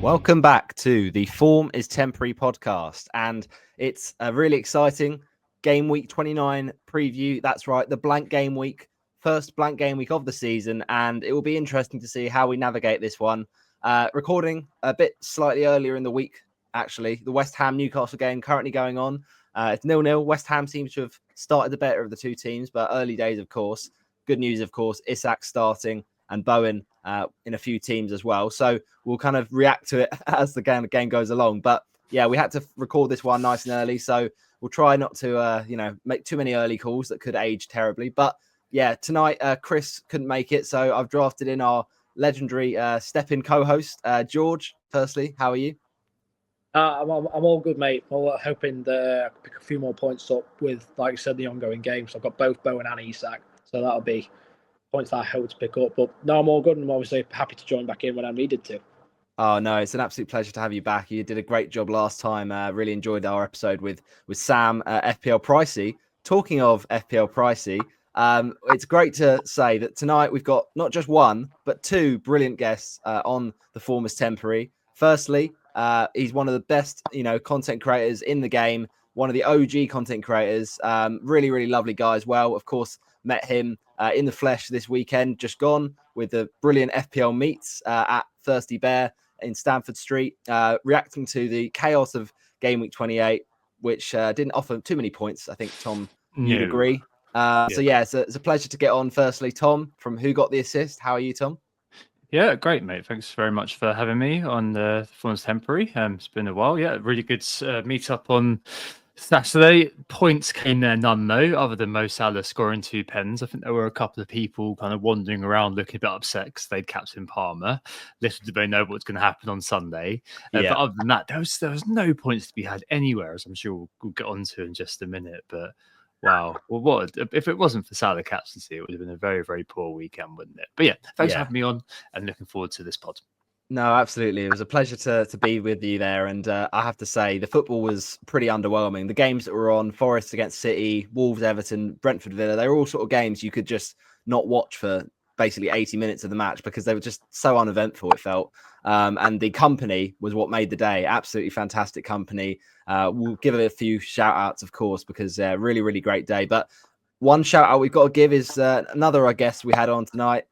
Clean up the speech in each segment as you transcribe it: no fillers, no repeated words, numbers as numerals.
Welcome back to the Form is Temporary podcast, and it's a really exciting Game Week 29 preview. That's right, the Blank Game Week, first Blank Game Week of the season, and it will be interesting to see how we navigate this one. Recording a bit slightly earlier in the week, actually. The West Ham Newcastle game currently going on. It's 0-0. West Ham seems to have started the better of the two teams, but early days, of course. Good news, of course, Isak starting and Bowen in a few teams as well. So we'll kind of react to it as the game goes along. But yeah, we had to record this one nice and early. So we'll try not to, make too many early calls that could age terribly. But yeah, tonight, Chris couldn't make it. So I've drafted in our legendary step-in co-host, George. Firstly, how are you? I'm all good, mate. I'm hoping to pick a few more points up with, like I said, the ongoing games. I've got both Bowen and Isak. So that'll be points that I hope to pick up. But no, I'm all good, and I'm obviously happy to join back in when I'm needed to. Oh, no, it's an absolute pleasure to have you back. You did a great job last time. Really enjoyed our episode with Sam, FPL Pricey. Talking of FPL Pricey, it's great to say that tonight we've got not just one, but two brilliant guests on the Form is Temporary. Firstly, he's one of the best, content creators in the game, one of the OG content creators. Really, really lovely guy as well. Of course, met him in the flesh this weekend, just gone with the brilliant FPL Meets at Thirsty Bear in Stamford Street, reacting to the chaos of Game Week 28, which didn't offer too many points. I think, Tom, you'd agree. So yeah, it's a pleasure to get on. Firstly, Tom from Who Got the Assist. How are you, Tom? Yeah, great, mate. Thanks very much for having me on the Forms Temporary. It's been a while. Yeah, really good meet up on Saturday. Points came there none, though, other than Mo Salah scoring 2 pens. I think there were a couple of people kind of wandering around looking a bit upset because they'd captain Palmer. Little did they know what's going to happen on Sunday. But other than that, there was no points to be had anywhere, as I'm sure we'll get onto in just a minute. But wow. Well, what if it wasn't for Salah captaincy, it would have been a very, very poor weekend, wouldn't it? But yeah, thanks for having me on and looking forward to this pod. No, absolutely. It was a pleasure to be with you there. And I have to say, the football was pretty underwhelming. The games that were on, Forest against City, Wolves, Everton, Brentford, Villa, they were all sort of games you could just not watch for basically 80 minutes of the match because they were just so uneventful, it felt. And the company was what made the day. Absolutely fantastic company. We'll give it a few shout outs, of course, because really, really great day. But one shout out we've got to give is another guest we had on tonight.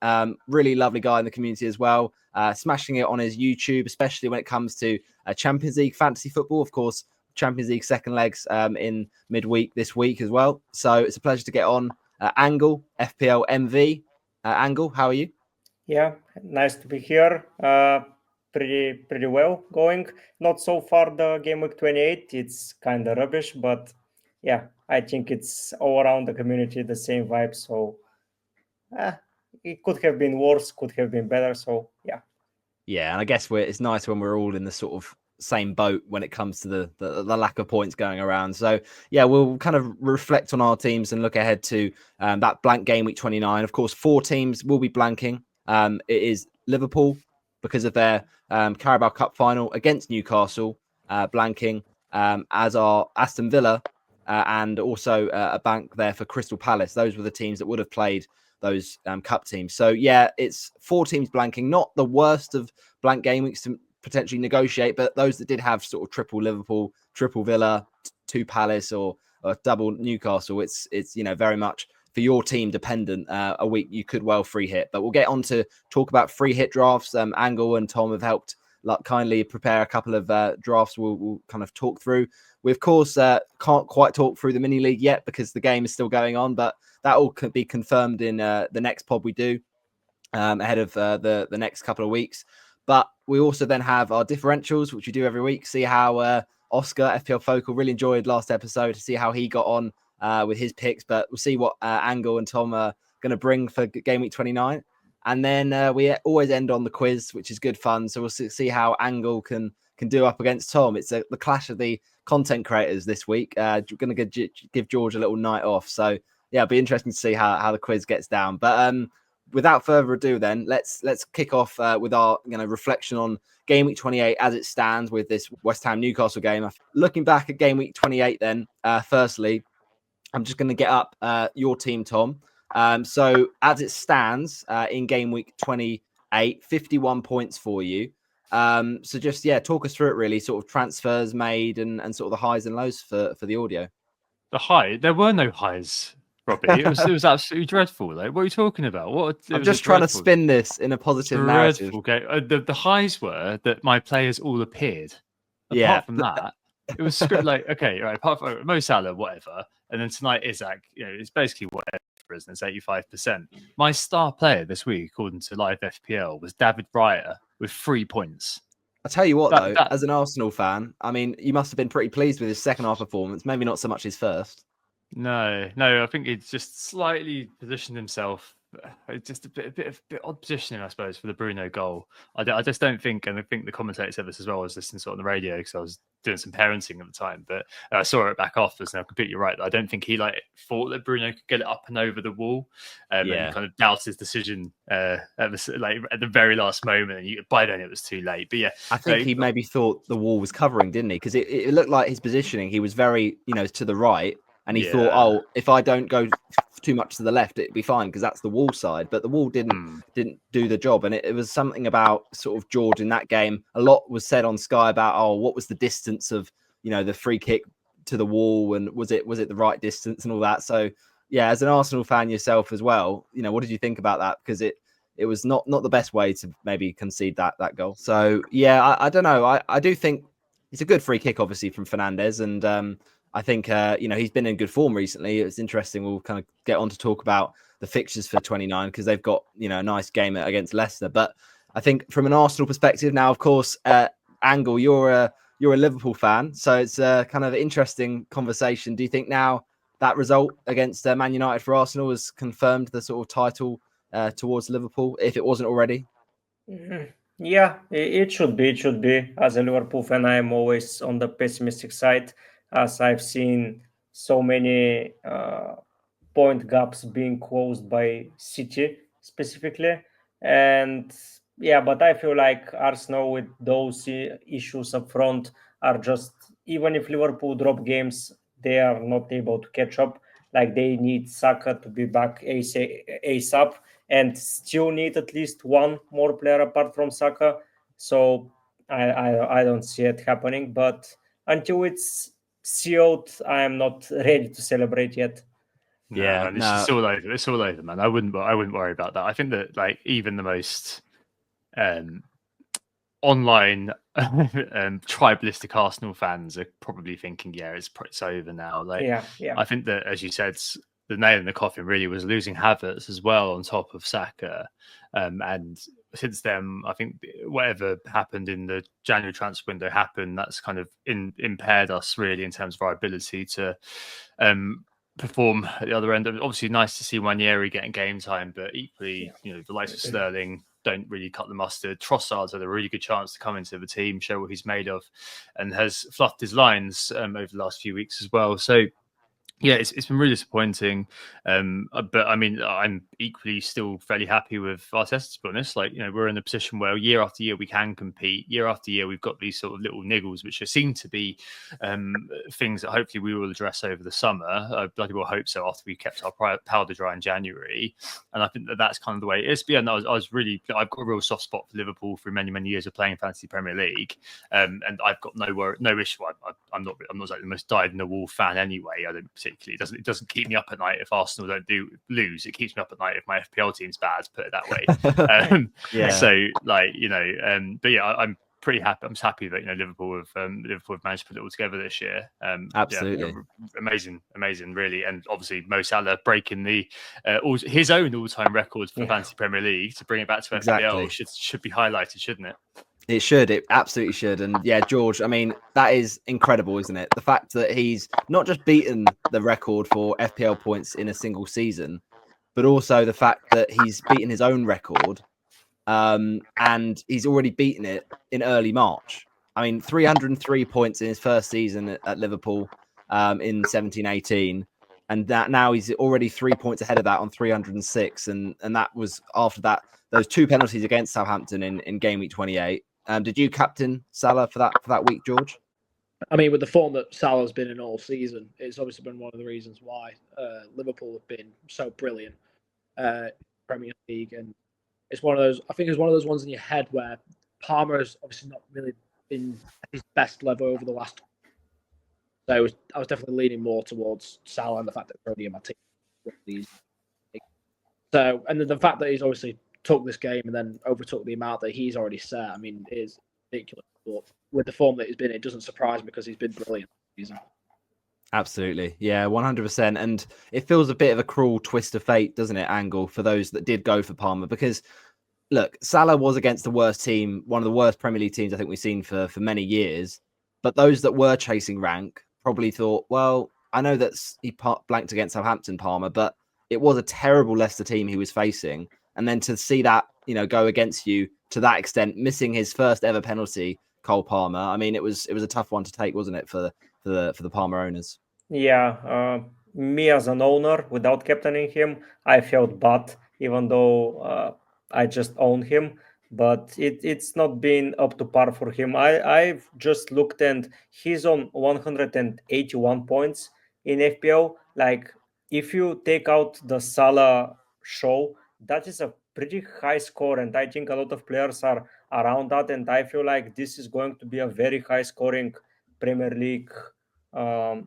Really lovely guy in the community as well. Smashing it on his YouTube, especially when it comes to Champions League fantasy football. Of course, Champions League second legs in midweek this week as well. So it's a pleasure to get on. Angle, FPL MV. Angle, how are you? Yeah, nice to be here. Pretty well going. Not so far the Game Week 28. It's kind of rubbish, but yeah, I think it's all around the community the same vibe. So it could have been worse, could have been better. So yeah. Yeah, and I guess it's nice when we're all in the sort of same boat when it comes to the lack of points going around. So yeah, we'll kind of reflect on our teams and look ahead to that blank game week 29. Of course, 4 teams will be blanking. It is Liverpool because of their Carabao Cup final against Newcastle, blanking, as are Aston Villa and also a blank there for Crystal Palace. Those were the teams that would have played those cup teams. So yeah, it's 4 teams blanking, not the worst of blank game weeks to potentially negotiate, but those that did have sort of triple Liverpool, triple Villa, 2 Palace or double Newcastle, it's very much for your team dependent. A week you could well free hit, but we'll get on to talk about free hit drafts. Angle and Tom have helped kindly prepare a couple of drafts we'll kind of talk through. We, of course, can't quite talk through the mini league yet because the game is still going on, but that will be confirmed in the next pod we do ahead of the next couple of weeks. But we also then have our differentials, which we do every week. See how Oscar, FPL Focal, really enjoyed last episode to see how he got on with his picks. But we'll see what Angle and Tom are going to bring for Game Week 29. And then we always end on the quiz, which is good fun. So we'll see how Angle can do up against Tom. It's the clash of the content creators this week. We're going to give George a little night off. So yeah, it'll be interesting to see how the quiz gets down. But without further ado, then let's kick off with our reflection on Game Week 28 as it stands with this West Ham Newcastle game. Looking back at Game Week 28, then firstly, I'm just going to get up your team, Tom. So as it stands in Game Week 28, 51 points for you. So just talk us through it really, sort of transfers made and sort of the highs and lows for the audio. The high? There were no highs, Robbie. It was absolutely dreadful. Like, what are you talking about? I'm just trying to spin this in a positive narrative. Okay, the highs were that my players all appeared. Apart from that, it was like, okay, right. Apart from Mo Salah, whatever, and then tonight Isaac. It's basically whatever, isn't it? It's 85%. My star player this week, according to Live FPL, was David Raya with 3 points. I'll tell you what, as an Arsenal fan, I mean, you must have been pretty pleased with his second half performance. Maybe not so much his first. No, I think he just slightly positioned himself. Just a bit odd positioning, I suppose, for the Bruno goal. I just don't think, and I think the commentator said this as well. I was listening to it on the radio because I was doing some parenting at the time, but I saw it back afterwards, and I'm completely right. I don't think he thought that Bruno could get it up and over the wall, and kind of doubted his decision at the very last moment. And by then it was too late. But I think he maybe thought the wall was covering, didn't he? Because it looked like his positioning. He was very, to the right. And he thought, oh, if I don't go too much to the left, it'd be fine because that's the wall side. But the wall didn't do the job. And it was something about sort of George in that game. A lot was said on Sky about, what was the distance of, the free kick to the wall, and was it the right distance and all that. So as an Arsenal fan yourself as well, what did you think about that? Because it was not the best way to maybe concede that goal. So I don't know. I do think it's a good free kick, obviously, from Fernandes, and I think, he's been in good form recently. It's interesting. We'll kind of get on to talk about the fixtures for 29 because they've got, a nice game against Leicester. But I think from an Arsenal perspective now, of course, Angle, you're a Liverpool fan. So it's a kind of interesting conversation. Do you think now that result against Man United for Arsenal has confirmed the sort of title towards Liverpool, if it wasn't already? Yeah, it should be. It should be. As a Liverpool fan, I am always on the pessimistic side, as I've seen so many point gaps being closed by City specifically. And but I feel like Arsenal with those issues up front are just, even if Liverpool drop games, they are not able to catch up. Like, they need Saka to be back ASAP, and still need at least one more player apart from Saka. So I don't see it happening. But until it's sealed, I am not ready to celebrate yet. It's all over. It's all over, man. I wouldn't worry about that. I think that even the most online tribalistic Arsenal fans are probably thinking, it's over now. I think that, as you said, the nail in the coffin really was losing Havertz as well on top of Saka. And since then, I think whatever happened in the January transfer window happened. That's kind of impaired us really in terms of our ability to perform at the other end. Obviously, nice to see Nwaneri getting game time, but equally, the likes of Sterling don't really cut the mustard. Trossard's had a really good chance to come into the team, show what he's made of, and has fluffed his lines over the last few weeks as well. So, it's been really disappointing. But I mean, I'm equally still fairly happy with Arteta, to be honest. We're in a position where year after year we can compete. Year after year, we've got these sort of little niggles, which seem to be things that hopefully we will address over the summer. I bloody well hope so, after we kept our powder dry in January. And I think that's kind of the way it is. But I've got a real soft spot for Liverpool through many, many years of playing Fantasy Premier League. And I've got no issue. I'm not like the most dyed-in-the-wool fan anyway. I don't particularly. It doesn't keep me up at night if Arsenal don't lose. It keeps me up at night if my FPL team's bad, put it that way. So but I'm pretty happy. I'm just happy that Liverpool have managed to put it all together this year. Absolutely, amazing, really. And obviously Mo Salah breaking his own all-time record for Fantasy Premier League to bring it back to FPL should be highlighted, shouldn't it? It should. It absolutely should. And George, I mean, that is incredible, isn't it? The fact that he's not just beaten the record for FPL points in a single season, but also the fact that he's beaten his own record, and he's already beaten it in early March. I mean, 303 points in his first season at Liverpool in 17-18. And that now he's already 3 points ahead of that on 306. And that was after those two penalties against Southampton in game week 28. Did you captain Salah for that week, George? I mean, with the form that Salah's been in all season, it's obviously been one of the reasons why Liverpool have been so brilliant Premier League. And it's one of those. I think it's one of those ones in your head where Palmer has obviously not really been at his best level over the last. So I was definitely leaning more towards Salah and the fact that Brody in my team. So, and then the fact that he's obviously took this game and then overtook the amount that he's already set, I mean, it is ridiculous. But with the form that he's been, it doesn't surprise me because he's been brilliant this season. Absolutely. Yeah, 100%. And it feels a bit of a cruel twist of fate, doesn't it, Angle, for those that did go for Palmer? Because, look, Salah was against the worst team, one of the worst Premier League teams I think we've seen for many years. But those that were chasing rank probably thought, well, I know that he blanked against Southampton, Palmer, but it was a terrible Leicester team he was facing. And then to see that, go against you to that extent, missing his first ever penalty, Cole Palmer. I mean, it was a tough one to take, wasn't it, for the Palmer owners? Yeah, me as an owner, without captaining him, I felt bad, even though I just own him. But it's not been up to par for him. I've just looked and he's on 181 points in FPL. Like, if you take out the Salah show, that is a pretty high score, and I think a lot of players are around that. And I feel like this is going to be a very high scoring Premier League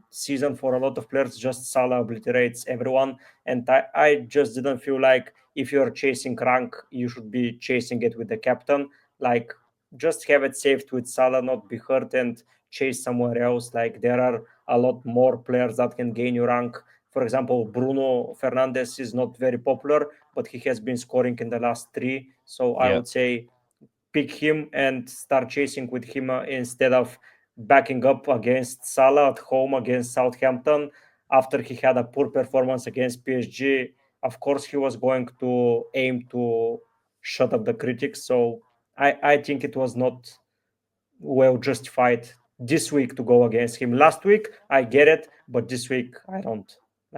season for a lot of players. Just Salah obliterates everyone, and I just didn't feel like if you're chasing rank, you should be chasing it with the captain. Like, just have it saved with Salah, not be hurt and chase somewhere else. Like, there are a lot more players that can gain you rank. For example, Bruno Fernandes is not very popular, but he has been scoring in the last 3. So I would say pick him and start chasing with him instead of backing up against Salah at home against Southampton after he had a poor performance against PSG. Of course, he was going to aim to shut up the critics. So I think it was not well justified this week to go against him. Last week, I get it, but this week, I don't.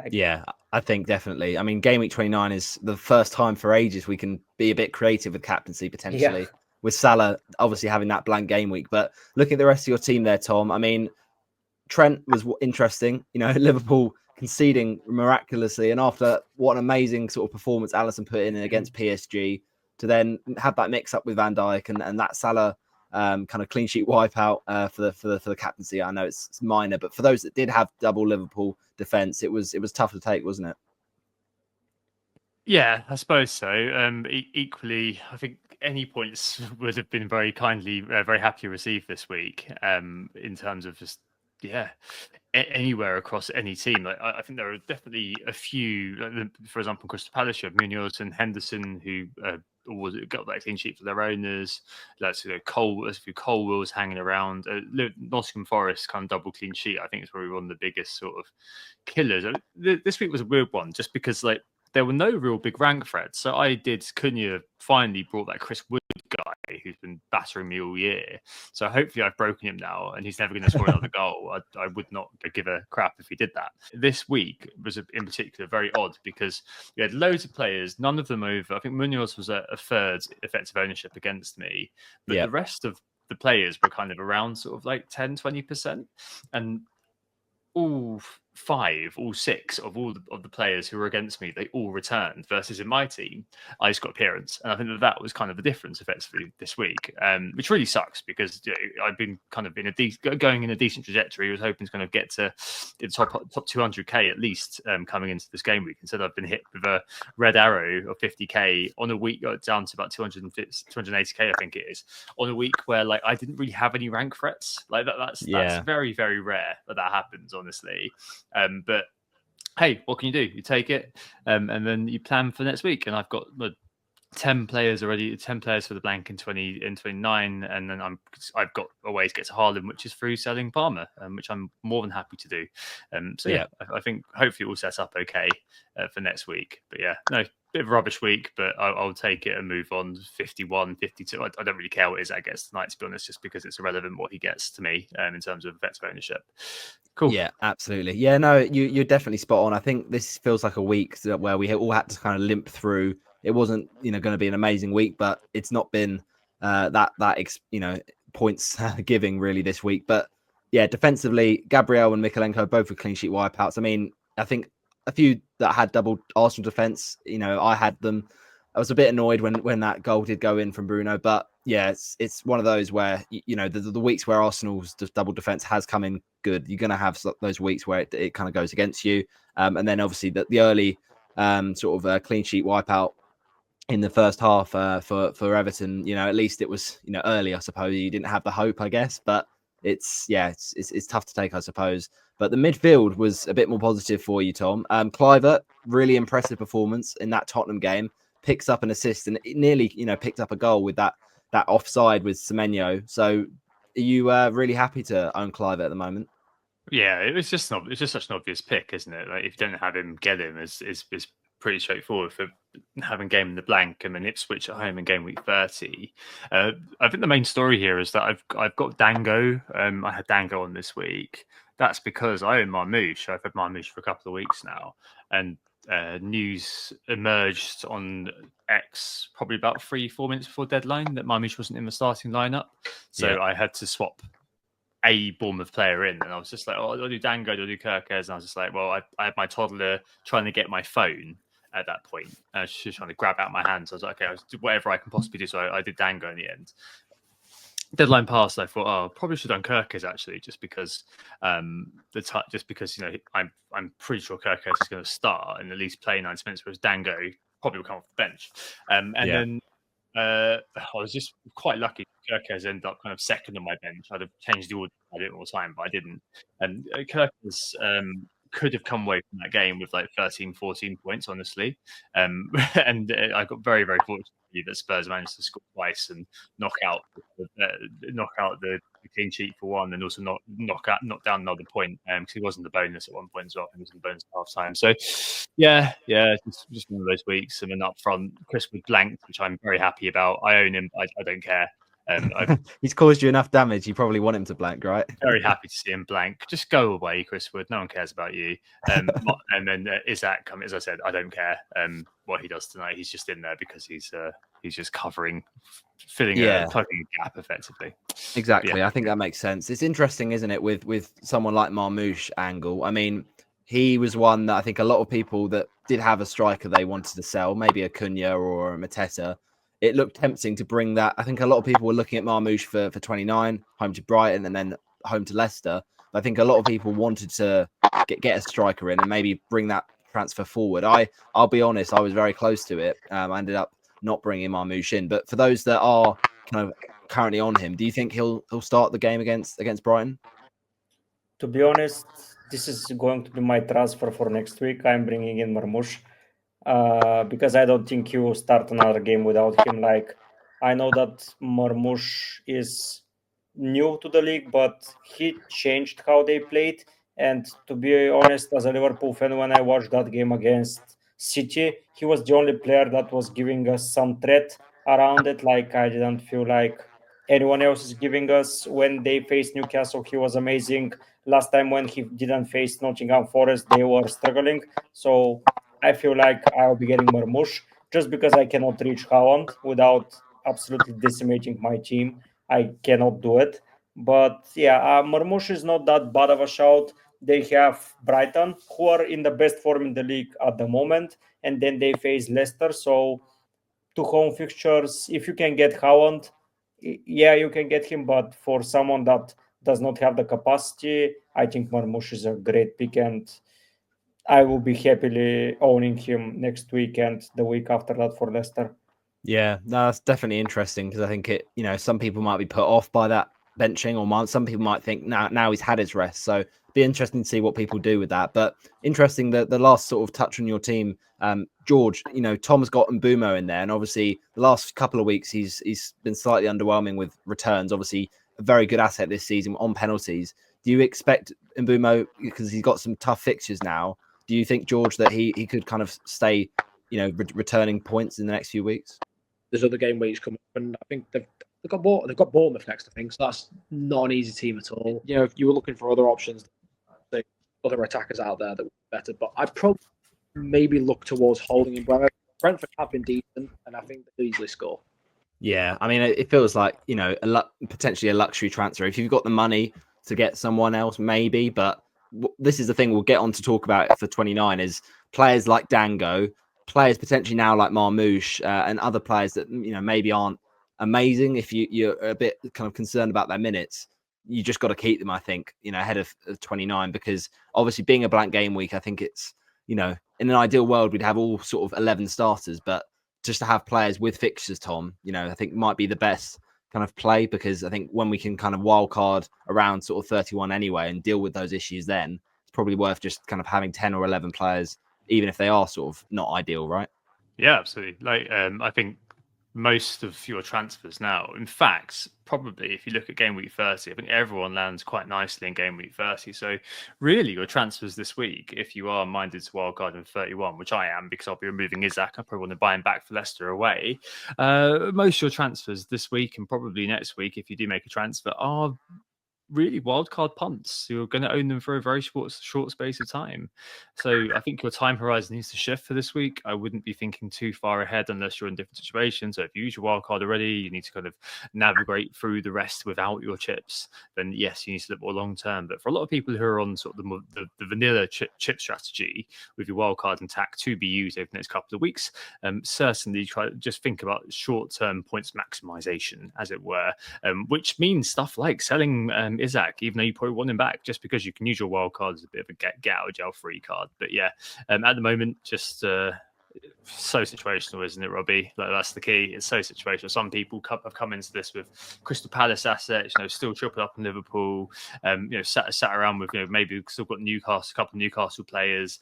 Yeah, I think definitely. I mean, Game Week 29 is the first time for ages we can be a bit creative with captaincy potentially. Yeah. With Salah obviously having that blank game week. But looking at the rest of your team there, Tom, I mean, Trent was interesting. Liverpool conceding miraculously. And after what an amazing sort of performance Alisson put in against PSG, to then have that mix up with Van Dijk and that Salah kind of clean sheet wipeout for the captaincy. I know it's minor, but for those that did have double Liverpool defense, it was tough to take, wasn't it? Yeah, I suppose so. Equally, I think any points would have been very kindly, very happily received this week. In terms of just anywhere across any team. Like, I think there are definitely a few. For example, Crystal Palace, you have Munoz and Henderson who got that clean sheet for their owners. There's a few Cole Wills hanging around. Nottingham Forest kind of double clean sheet. I think it's probably one of the biggest sort of killers. This week was a weird one, just because there were no real big rank threats. So Cunha finally brought that Chris Wood guy who's been battering me all year. So hopefully I've broken him now and he's never going to score another goal. I would not give a crap if he did that. This week was in particular very odd because we had loads of players, none of them over. I think Munoz was a third effective ownership against me, but the rest of the players were kind of around sort of like 10-20%. And all 6 of the players who were against me, they all returned, versus in my team, I just got appearance. And I think that was kind of the difference effectively this week, which really sucks because I've been kind of going in a decent trajectory. I was hoping to kind of get to the top 200k at least coming into this game week. Instead, I've been hit with a red arrow of 50k on a week, down to about 280k, I think it is, on a week where I didn't really have any rank threats. That's very, very rare that happens, honestly. But hey, what can you do? You take it, and then you plan for next week. And I've got 10 players already, 10 players for the blank in 29, and then I've got a way to get to Haaland, which is through selling Palmer, which I'm more than happy to do. I think hopefully it will set up okay for next week. But bit of a rubbish week, but I'll take it and move on. 51, 52. I don't really care what it gets tonight, to be honest, just because it's irrelevant what he gets to me in terms of effective ownership. Cool. Yeah, absolutely. Yeah, no, you're definitely spot on. I think this feels like a week where we all had to kind of limp through. It wasn't, going to be an amazing week, but it's not been that points giving really this week. But yeah, defensively, Gabriel and Mikalenko both with clean sheet wipeouts. I mean, I think a few that had double Arsenal defense, I had them. I was a bit annoyed when that goal did go in from Bruno, but yeah, it's one of those where the weeks where Arsenal's double defense has come in good, you're going to have those weeks where it kind of goes against you, and then obviously the early sort of clean sheet wipeout in the first half for Everton. At least it was early. I suppose you didn't have the hope, I guess, but it's tough to take, I suppose. But the midfield was a bit more positive for you, Tom. Clivert, really impressive performance in that Tottenham game. Picks up an assist and it nearly, picked up a goal with that offside with Semenyo. So, are you really happy to own Clivert at the moment? Yeah, it's just such an obvious pick, isn't it? Like if you don't have him, get him. Is pretty straightforward for having game in the blank and then Ipswich at home in game week 30. I think the main story here is that I've got Dango. I had Dango on this week. That's because I own Marmoush. I've had Marmoush for a couple of weeks now, and news emerged on X probably about 3-4 minutes before deadline that Marmoush wasn't in the starting lineup. So I had to swap a Bournemouth player in, and I was just like, oh, do I do Dango, do I do Kirkes? And I was just like, well, I had my toddler trying to get my phone at that point. She was trying to grab out my hand. So I was like, okay, I'll do whatever I can possibly do. So I did Dango in the end. Deadline passed. I thought, oh, probably should have done Kirkes actually, just because I'm pretty sure Kirkes is going to start and at least play 90 minutes, whereas Dango probably will come off the bench. Then I was just quite lucky. Kirkes ended up kind of second on my bench. I'd have changed the order a bit more time, but I didn't. And Kirkes could have come away from that game with like 13, 14 points, honestly. And I got very, very fortunate that Spurs managed to score twice and knock out the clean sheet for one, and also knock down another point because he was in the bonus at one point as well. He was in the bonus at half time. So yeah, just one of those weeks. And then up front, Chris was blanked, which I'm very happy about. I own him. I don't care. He's caused you enough damage. You probably want him to blank, right? Very happy to see him blank. Just go away, Chris Wood. No one cares about you. And then Isaac, as I said, I don't care what he does tonight. He's just in there because he's just filling a gap effectively. Exactly. Yeah. I think that makes sense. It's interesting, isn't it, with someone like Marmoush angle. I mean, he was one that I think a lot of people that did have a striker they wanted to sell, maybe a Cunha or a Mateta. It looked tempting to bring that. I think a lot of people were looking at Marmoush for 29, home to Brighton and then home to Leicester. But I think a lot of people wanted to get a striker in and maybe bring that transfer forward. I'll be honest, I was very close to it. I ended up not bringing Marmoush in. But for those that are kind of currently on him, do you think he'll start the game against Brighton? To be honest, this is going to be my transfer for next week. I'm bringing in Marmoush. Because I don't think you start another game without him. Like, I know that Marmoush is new to the league, but he changed how they played. And to be honest, as a Liverpool fan, when I watched that game against City, he was the only player that was giving us some threat around it. Like, I didn't feel like anyone else is giving us. When they faced Newcastle, he was amazing. Last time when he didn't face Nottingham Forest, they were struggling. So I feel like I'll be getting Marmoush just because I cannot reach Haaland without absolutely decimating my team. I cannot do it. But yeah, Marmoush is not that bad of a shout. They have Brighton, who are in the best form in the league at the moment, and then they face Leicester. So 2 home fixtures, if you can get Haaland, yeah, you can get him. But for someone that does not have the capacity, I think Marmoush is a great pick, and I will be happily owning him next week and the week after that for Leicester. Yeah, no, that's definitely interesting because I think some people might be put off by that benching, or some people might think now he's had his rest. So be interesting to see what people do with that. But interesting that the last sort of touch on your team, George, Tom's got Mbeumo in there, and obviously the last couple of weeks he's been slightly underwhelming with returns. Obviously a very good asset this season on penalties. Do you expect Mbeumo, because he's got some tough fixtures now, do you think, George, that he could kind of stay, returning points in the next few weeks? There's other game weeks coming up, and I think they've got Bournemouth next, I think, so that's not an easy team at all. If you were looking for other options, the other attackers out there that would be better, but I'd probably maybe look towards holding in Brentford. Brentford have been decent, and I think they'll easily score. Yeah, I mean, it feels like, potentially a luxury transfer. If you've got the money to get someone else, maybe, but this is the thing we'll get on to talk about for 29 is players like Dango, players potentially now like Marmoush and other players that maybe aren't amazing, if you're a bit kind of concerned about their minutes, you just got to keep them, I think, ahead of 29, because obviously being a blank game week, I think it's, in an ideal world, we'd have all sort of 11 starters, but just to have players with fixtures, Tom, I think might be the best kind of play, because I think when we can kind of wild card around sort of 31 anyway and deal with those issues, then it's probably worth just kind of having 10 or 11 players, even if they are sort of not ideal, right? Yeah, absolutely. I think most of your transfers now, in fact, probably if you look at game week 30, I think everyone lands quite nicely in game week 30. So really your transfers this week, if you are minded to wildcard in 31, which I am, because I'll be removing Isaac, I probably want to buy him back for Leicester away. Most of your transfers this week and probably next week, if you do make a transfer, are really wildcard punts. You're going to own them for a very short space of time. So I think your time horizon needs to shift for this week. I wouldn't be thinking too far ahead unless you're in different situations. So if you use your wildcard already, you need to kind of navigate through the rest without your chips. Then yes, you need to look more long term. But for a lot of people who are on sort of the vanilla chip strategy with your wildcard intact to be used over the next couple of weeks, certainly just think about short term points maximization, as it were, which means stuff like selling Isaac, even though you probably want him back, just because you can use your wild card as a bit of a get out of jail free card. But yeah, at the moment, just so situational, isn't it, Robbie? Like, that's the key. It's so situational. Some people have come into this with Crystal Palace assets, still triple up in Liverpool, sat around with, maybe still got Newcastle, a couple of Newcastle players.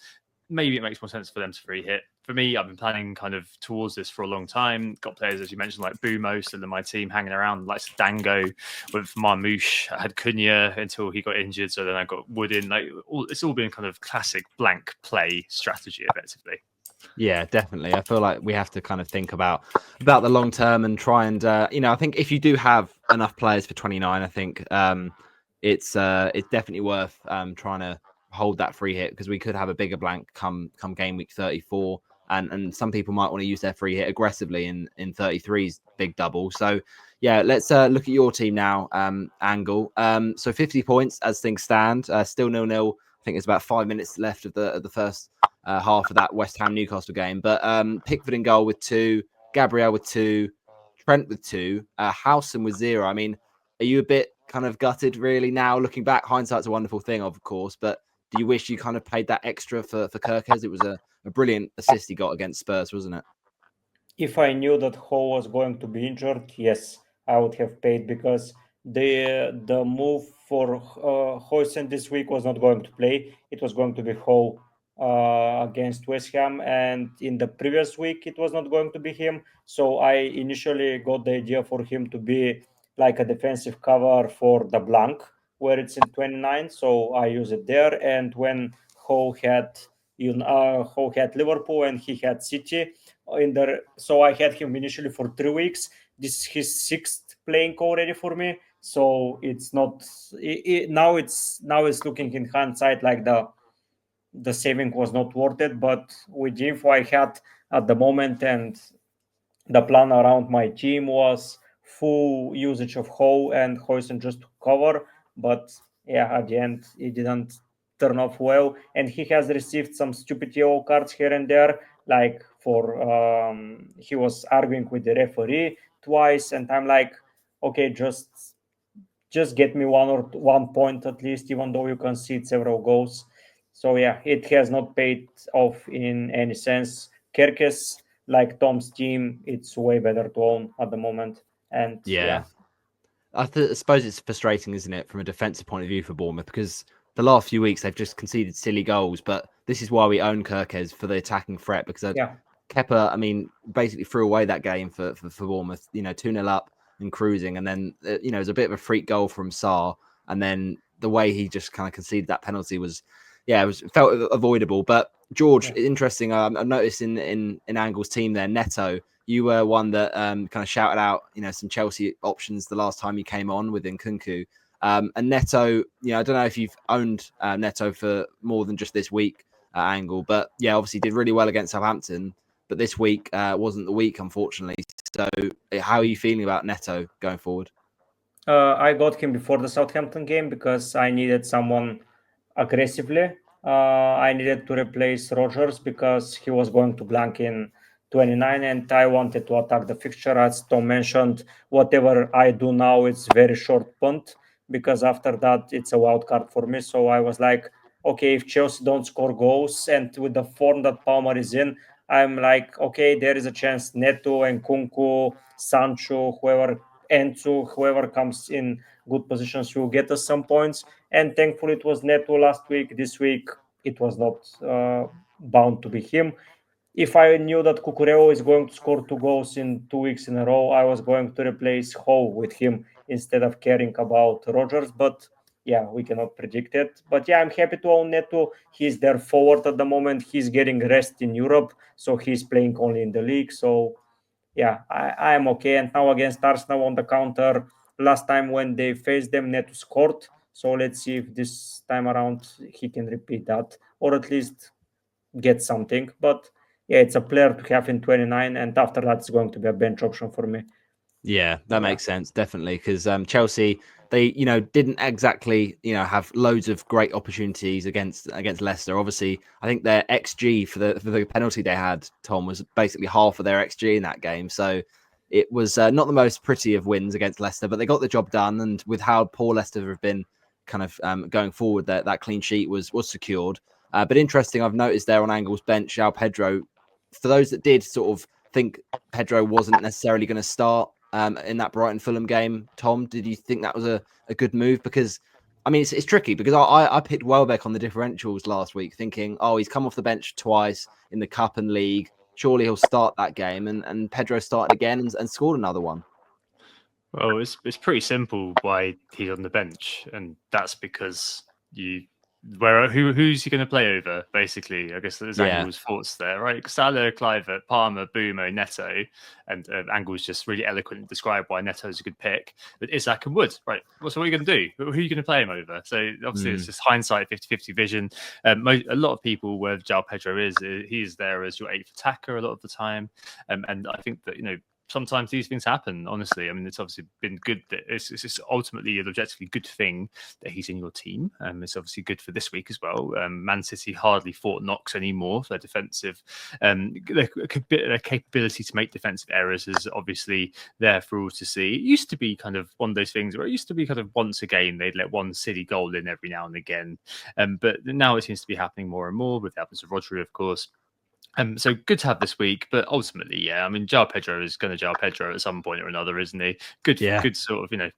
Maybe it makes more sense for them to free hit. For me, I've been planning kind of towards this for a long time. Got players, as you mentioned, like Bumo still in my team, hanging around, like Dango with Marmoush. I had Cunha until he got injured, so then I got Wood in. It's all been kind of classic blank play strategy, effectively. Yeah, definitely. I feel like we have to kind of think about the long term and try and I think if you do have enough players for 29, I think it's definitely worth trying to hold that free hit, because we could have a bigger blank come game week 34, and some people might want to use their free hit aggressively in 33's big double. So yeah, let's look at your team now, Angle. So 50 points as things stand, still 0-0. I think there's about 5 minutes left of the first half of that West Ham Newcastle game. But Pickford in goal with 2, Gabriel with 2, Trent with 2, Howson with 0. I mean, are you a bit kind of gutted really now looking back? Hindsight's a wonderful thing, of course, but do you wish you kind of paid that extra for Kirkes? It was a brilliant assist he got against Spurs, wasn't it? If I knew that Ho was going to be injured, yes, I would have paid, because the move for Hoysen this week was not going to play. It was going to be Ho against West Ham, and in the previous week it was not going to be him. So I initially got the idea for him to be like a defensive cover for the blank, where it's in 29. So I use it there, and when Ho had Liverpool and he had City in there, so I had him initially for 3 weeks. This is his 6th playing already for me, so it's not now it's looking in hindsight like the saving was not worth it. But with the info I had at the moment and the plan around my team was full usage of Ho and Hoysen just to cover. But yeah, at the end it didn't turn off well, and he has received some stupid yellow cards here and there, like for he was arguing with the referee twice, and I'm like, okay, just get me 1 point at least, even though you concede several goals. So yeah, it has not paid off in any sense. Kerkes, like Tom's team, it's way better to own at the moment. And yeah. I suppose it's frustrating, isn't it, from a defensive point of view for Bournemouth, because the last few weeks they've just conceded silly goals. But this is why we own Kirkes, for the attacking threat, because Kepa, I mean, basically threw away that game for Bournemouth, 2-0 up and cruising. And then, it was a bit of a freak goal from Sarr. And then the way he just kind of conceded that penalty was, it felt avoidable. But George, interesting. I noticed in Angle's team there, Neto, you were one that kind of shouted out, some Chelsea options the last time you came on with Nkunku. And Neto, I don't know if you've owned Neto for more than just this week, Angle, but yeah, obviously did really well against Southampton. But this week wasn't the week, unfortunately. So how are you feeling about Neto going forward? I got him before the Southampton game because I needed someone aggressively. I needed to replace Rogers because he was going to blank in 29, and I wanted to attack the fixture. As Tom mentioned, whatever I do now, it's very short punt because after that it's a wild card for me. So I was like, okay, if Chelsea don't score goals and with the form that Palmer is in, I'm like, okay, there is a chance Neto and Kunku, Sancho, whoever, Enzo, whoever comes in good positions will get us some points. And thankfully, it was Neto last week. This week, it was not bound to be him. If I knew that Cucurella is going to score 2 goals in 2 weeks in a row, I was going to replace Ho with him instead of caring about Rogers. But yeah, we cannot predict it. But yeah, I'm happy to own Neto. He's there forward at the moment. He's getting rest in Europe, so he's playing only in the league. So yeah, I am okay. And now against Arsenal on the counter, last time when they faced them, Neto scored. So let's see if this time around he can repeat that or at least get something. But yeah, it's a player to have in 29, and after that, it's going to be a bench option for me. Yeah, that makes sense, definitely, because Chelsea, they didn't exactly have loads of great opportunities against Leicester. Obviously, I think their XG for the penalty they had, Tom, was basically half of their XG in that game. So it was not the most pretty of wins against Leicester, but they got the job done. And with how poor Leicester have been kind of going forward, that clean sheet was secured. But interesting, I've noticed there on Angle's bench, João Pedro. For those that did sort of think Pedro wasn't necessarily going to start in that Brighton Fulham game, Tom, did you think that was a good move? Because I mean, it's tricky because I picked Welbeck on the differentials last week, thinking, oh, he's come off the bench twice in the Cup and League. Surely he'll start that game, and Pedro started again and scored another one. Well, it's pretty simple why he's on the bench, and that's because who's he going to play over? Basically, I guess there's Angle's thoughts there, right? Salah, Kluivert, Palmer, Bumo, Neto, and Angle's just really eloquently described why Neto's a good pick. But Isak and Wood, right? So what are you going to do? Who are you going to play him over? So obviously it's just hindsight, 50-50 vision. A lot of people where João Pedro is, he's there as your eighth attacker a lot of the time, and I think that sometimes these things happen, honestly. I mean, it's obviously been good. It's ultimately an objectively good thing that he's in your team. It's obviously good for this week as well. Man City hardly fought knocks anymore. Their defensive, their capability to make defensive errors is obviously there for all to see. It used to be kind of one of those things where it used to be kind of once a game they'd let one silly goal in every now and again. But now it seems to be happening more and more with the absence of Rodri, of course. So good to have this week, but ultimately, yeah, I mean, João Pedro is going to João Pedro at some point or another, isn't he? Good sort of,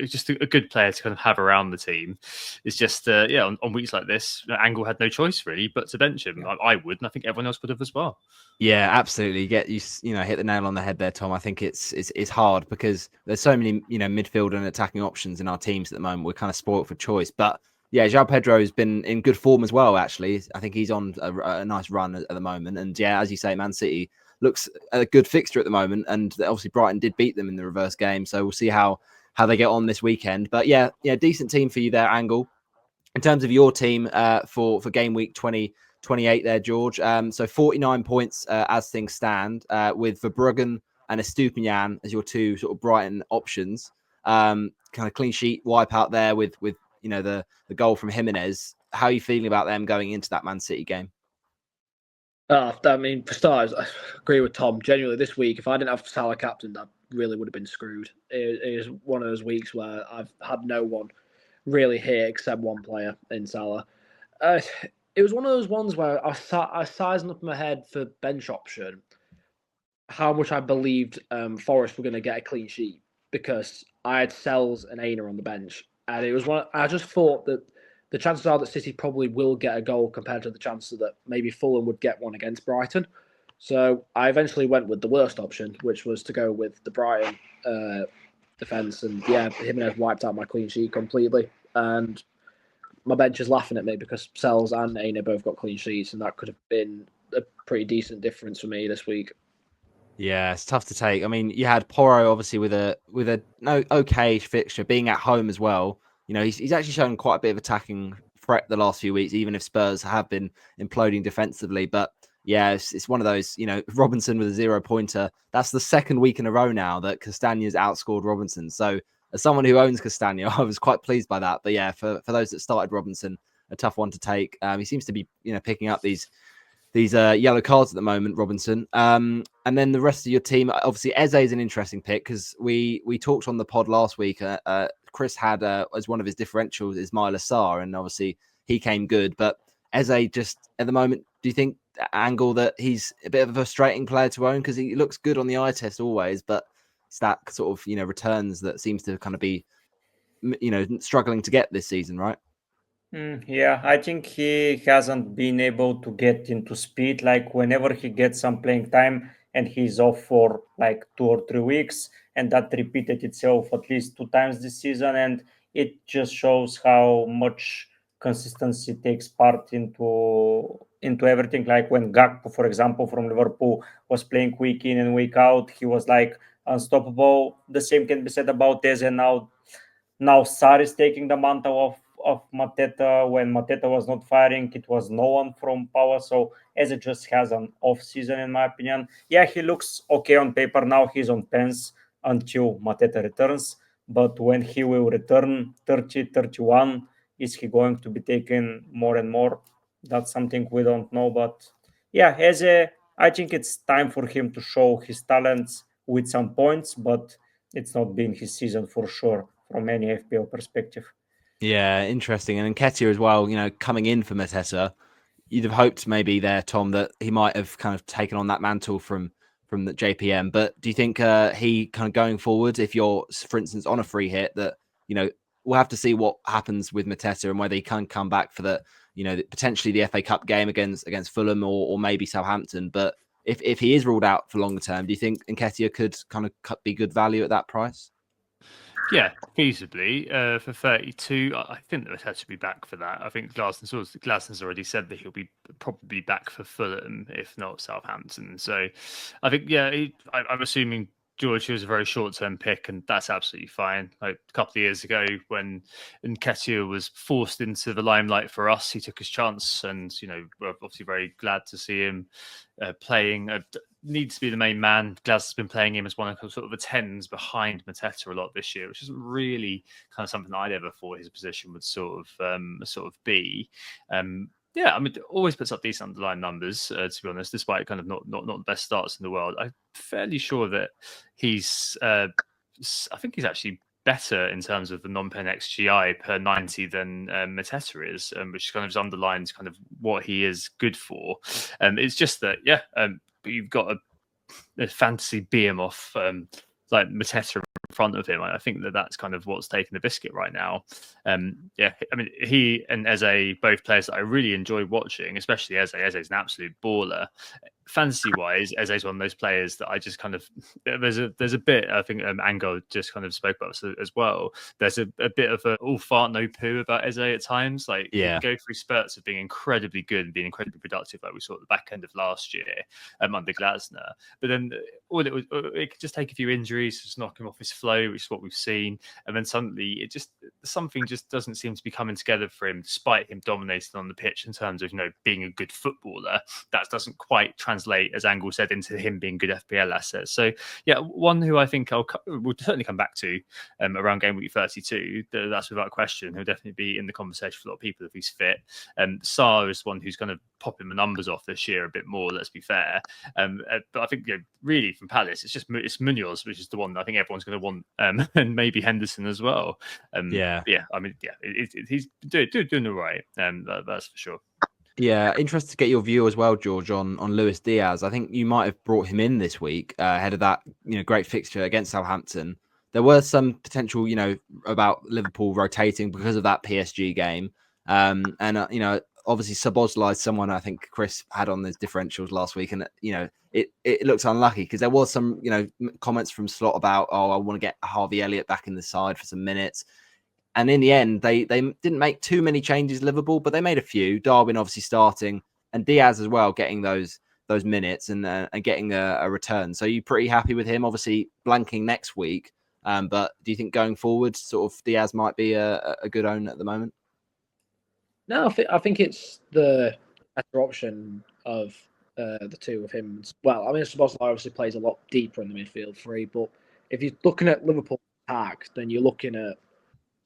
just a good player to kind of have around the team. It's just, on weeks like this, Angle had no choice really, but to bench him. I would, and I think everyone else would have as well. Yeah, absolutely. You hit the nail on the head there, Tom. I think it's hard because there's so many midfield and attacking options in our teams at the moment. We're kind of spoiled for choice, but yeah, João Pedro has been in good form as well, actually. I think he's on a nice run at the moment. And yeah, as you say, Man City looks a good fixture at the moment. And obviously Brighton did beat them in the reverse game. So we'll see how they get on this weekend. But yeah, decent team for you there, Angle. In terms of your team for game week 2028 there, George. So 49 points as things stand with Verbruggen and Estupiñán as your two sort of Brighton options. Kind of clean sheet wipe out there with the goal from Jimenez. How are you feeling about them going into that Man City game? I mean, for starters, I agree with Tom. Genuinely, this week, if I didn't have Salah captain, that really would have been screwed. It is one of those weeks where I've had no one really hit except one player in Salah. It was one of those ones where I sizing up in my head for bench option how much I believed Forest were going to get a clean sheet because I had Sells and Aina on the bench, and it was one. I just thought that the chances are that City probably will get a goal compared to the chances that maybe Fulham would get one against Brighton. So I eventually went with the worst option, which was to go with the Brighton defence, and yeah, Jimenez wiped out my clean sheet completely, and my bench is laughing at me because Sells and Aina both got clean sheets, and that could have been a pretty decent difference for me this week. Yeah, it's tough to take. I mean, you had Porro obviously with a no okay fixture, being at home as well. He's actually shown quite a bit of attacking threat the last few weeks, even if Spurs have been imploding defensively. But yeah, it's one of those. Robinson with a 0-pointer. That's the second week in a row now that Castaña's outscored Robinson. So as someone who owns Castaña, I was quite pleased by that. But yeah, for those that started Robinson, a tough one to take. He seems to be, picking up these yellow cards at the moment, Robinson. And then the rest of your team, obviously, Eze is an interesting pick because we talked on the pod last week. Chris had as one of his differentials is Mo Salah, and obviously he came good. But Eze just at the moment, do you think angle that he's a bit of a frustrating player to own because he looks good on the eye test always, but it's that sort of returns that seems to kind of be struggling to get this season, right? Yeah, I think he hasn't been able to get into speed. Like whenever he gets some playing time and he's off for like 2 or 3 weeks, and that repeated itself at least 2 times this season, and it just shows how much consistency takes part into everything. Like when Gakpo, for example, from Liverpool was playing week in and week out, he was like unstoppable. The same can be said about Eze now. Sarri is taking the mantle of Mateta. When Mateta was not firing, it was no one from Power. So as it just has an off season, in my opinion. Yeah, he looks okay on paper now. He's on pens until Mateta returns. But when he will return 30, 31, is he going to be taken more and more? That's something we don't know. But yeah, I think it's time for him to show his talents with some points, but it's not been his season for sure from any FPL perspective. Yeah, interesting. And Nketiah as well, coming in for Mateta, you'd have hoped maybe there, Tom, that he might have kind of taken on that mantle from the JPM. But do you think he kind of going forward, if you're, for instance, on a free hit, that we'll have to see what happens with Mateta and whether he can come back for the potentially the FA Cup game against Fulham or maybe Southampton. But if he is ruled out for longer term, do you think Nketiah could kind of be good value at that price? Yeah, feasibly for 32. I think that Mateta should be back for that. I think Glaston's already said that he'll be probably back for Fulham, if not Southampton. So I think, I'm assuming George was a very short-term pick, and that's absolutely fine. Like a couple of years ago, when Nketiah was forced into the limelight for us, he took his chance, and we're obviously very glad to see him playing. Needs to be the main man. Glas has been playing him as one of sort of the tens behind Mateta a lot this year, which isn't really kind of something that I'd ever thought his position would sort of be. Yeah, I mean, it always puts up decent underlying numbers, to be honest, despite kind of not the best starts in the world. I'm fairly sure that he's, I think he's actually better in terms of the non-pen XGI per 90 than Mateta is, which kind of underlines kind of what he is good for. It's just that, you've got a fantasy behemoth like Mateta in front of him. I think that's kind of what's taking the biscuit right now. I mean, he and Eze, both players that I really enjoy watching, especially Eze. Eze's an absolute baller. Fantasy-wise, Eze's one of those players that I just kind of there's a bit, I think Ango just kind of spoke about as well. There's a bit of a all fart no poo about Eze at times. Like he can go through spurts of being incredibly good and being incredibly productive, like we saw at the back end of last year under Glasner. But then it could just take a few injuries, just knock him off his flow, which is what we've seen, and then suddenly something just doesn't seem to be coming together for him, despite him dominating on the pitch in terms of being a good footballer. That doesn't quite translate, as Angle said, into him being good FPL assets. So yeah, one who I think we'll certainly come back to around game week 32. That's without question. He'll definitely be in the conversation for a lot of people if he's fit. Saar is one who's kind of popping the numbers off this year a bit more. Let's be fair. But I think really from Palace, it's Munoz, which is the one that I think everyone's going to want, and maybe Henderson as well. I mean, he's doing all right. That's for sure. Yeah, interested to get your view as well, George, on Luis Diaz. I think you might have brought him in this week ahead of that great fixture against Southampton. There were some potential, about Liverpool rotating because of that PSG game, and obviously Szoboszlai is someone I think Chris had on his differentials last week, and it looks unlucky because there was some comments from Slot about, I want to get Harvey Elliott back in the side for some minutes. And in the end, they didn't make too many changes, Liverpool, but they made a few. Darwin obviously starting, and Diaz as well getting those minutes and getting a return. So you're pretty happy with him, obviously blanking next week. But do you think going forward, sort of Diaz might be a good own at the moment? No, I think it's the better option of the two of him. Well, I mean, Szoboszlai obviously plays a lot deeper in the midfield three, but if you're looking at Liverpool attack, then you're looking at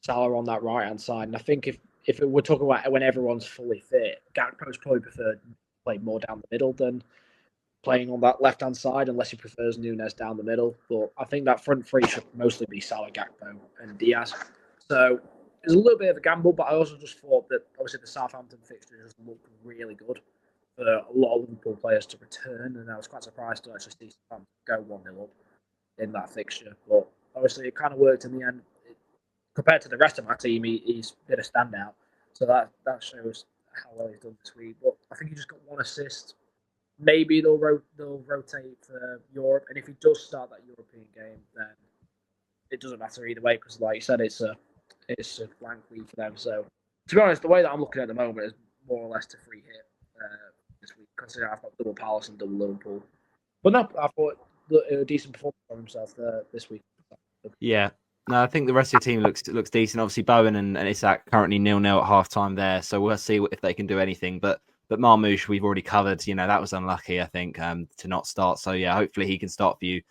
Salah on that right hand side, and I think if if we're talking about when everyone's fully fit, Gakpo's probably preferred playing more down the middle than playing on that left-hand side, unless he prefers Nunes down the middle. But I think that front three should mostly be Salah, Gakpo, and Diaz. So it's a little bit of a gamble, but I also just thought that obviously the Southampton fixture just looked really good for a lot of Liverpool players to return, and I was quite surprised to actually see Southampton go 1-0 up in that fixture. But obviously it kind of worked in the end. Compared to the rest of my team, he's been a standout. So that shows how well he's done this week. But I think he just got 1 assist. Maybe they'll rotate for Europe, and if he does start that European game, then it doesn't matter either way because, like you said, it's a blank week for them. So, to be honest, the way that I'm looking at the moment is more or less to free hit this week, considering I've got double Palace and double Liverpool. But no, I thought a decent performance from himself this week. Yeah. No, I think the rest of your team looks decent. Obviously, Bowen and Isak currently 0-0 at half time there, so we'll see if they can do anything. But Marmoush, we've already covered. You know, that was unlucky, I think, to not start. So yeah, hopefully he can start for you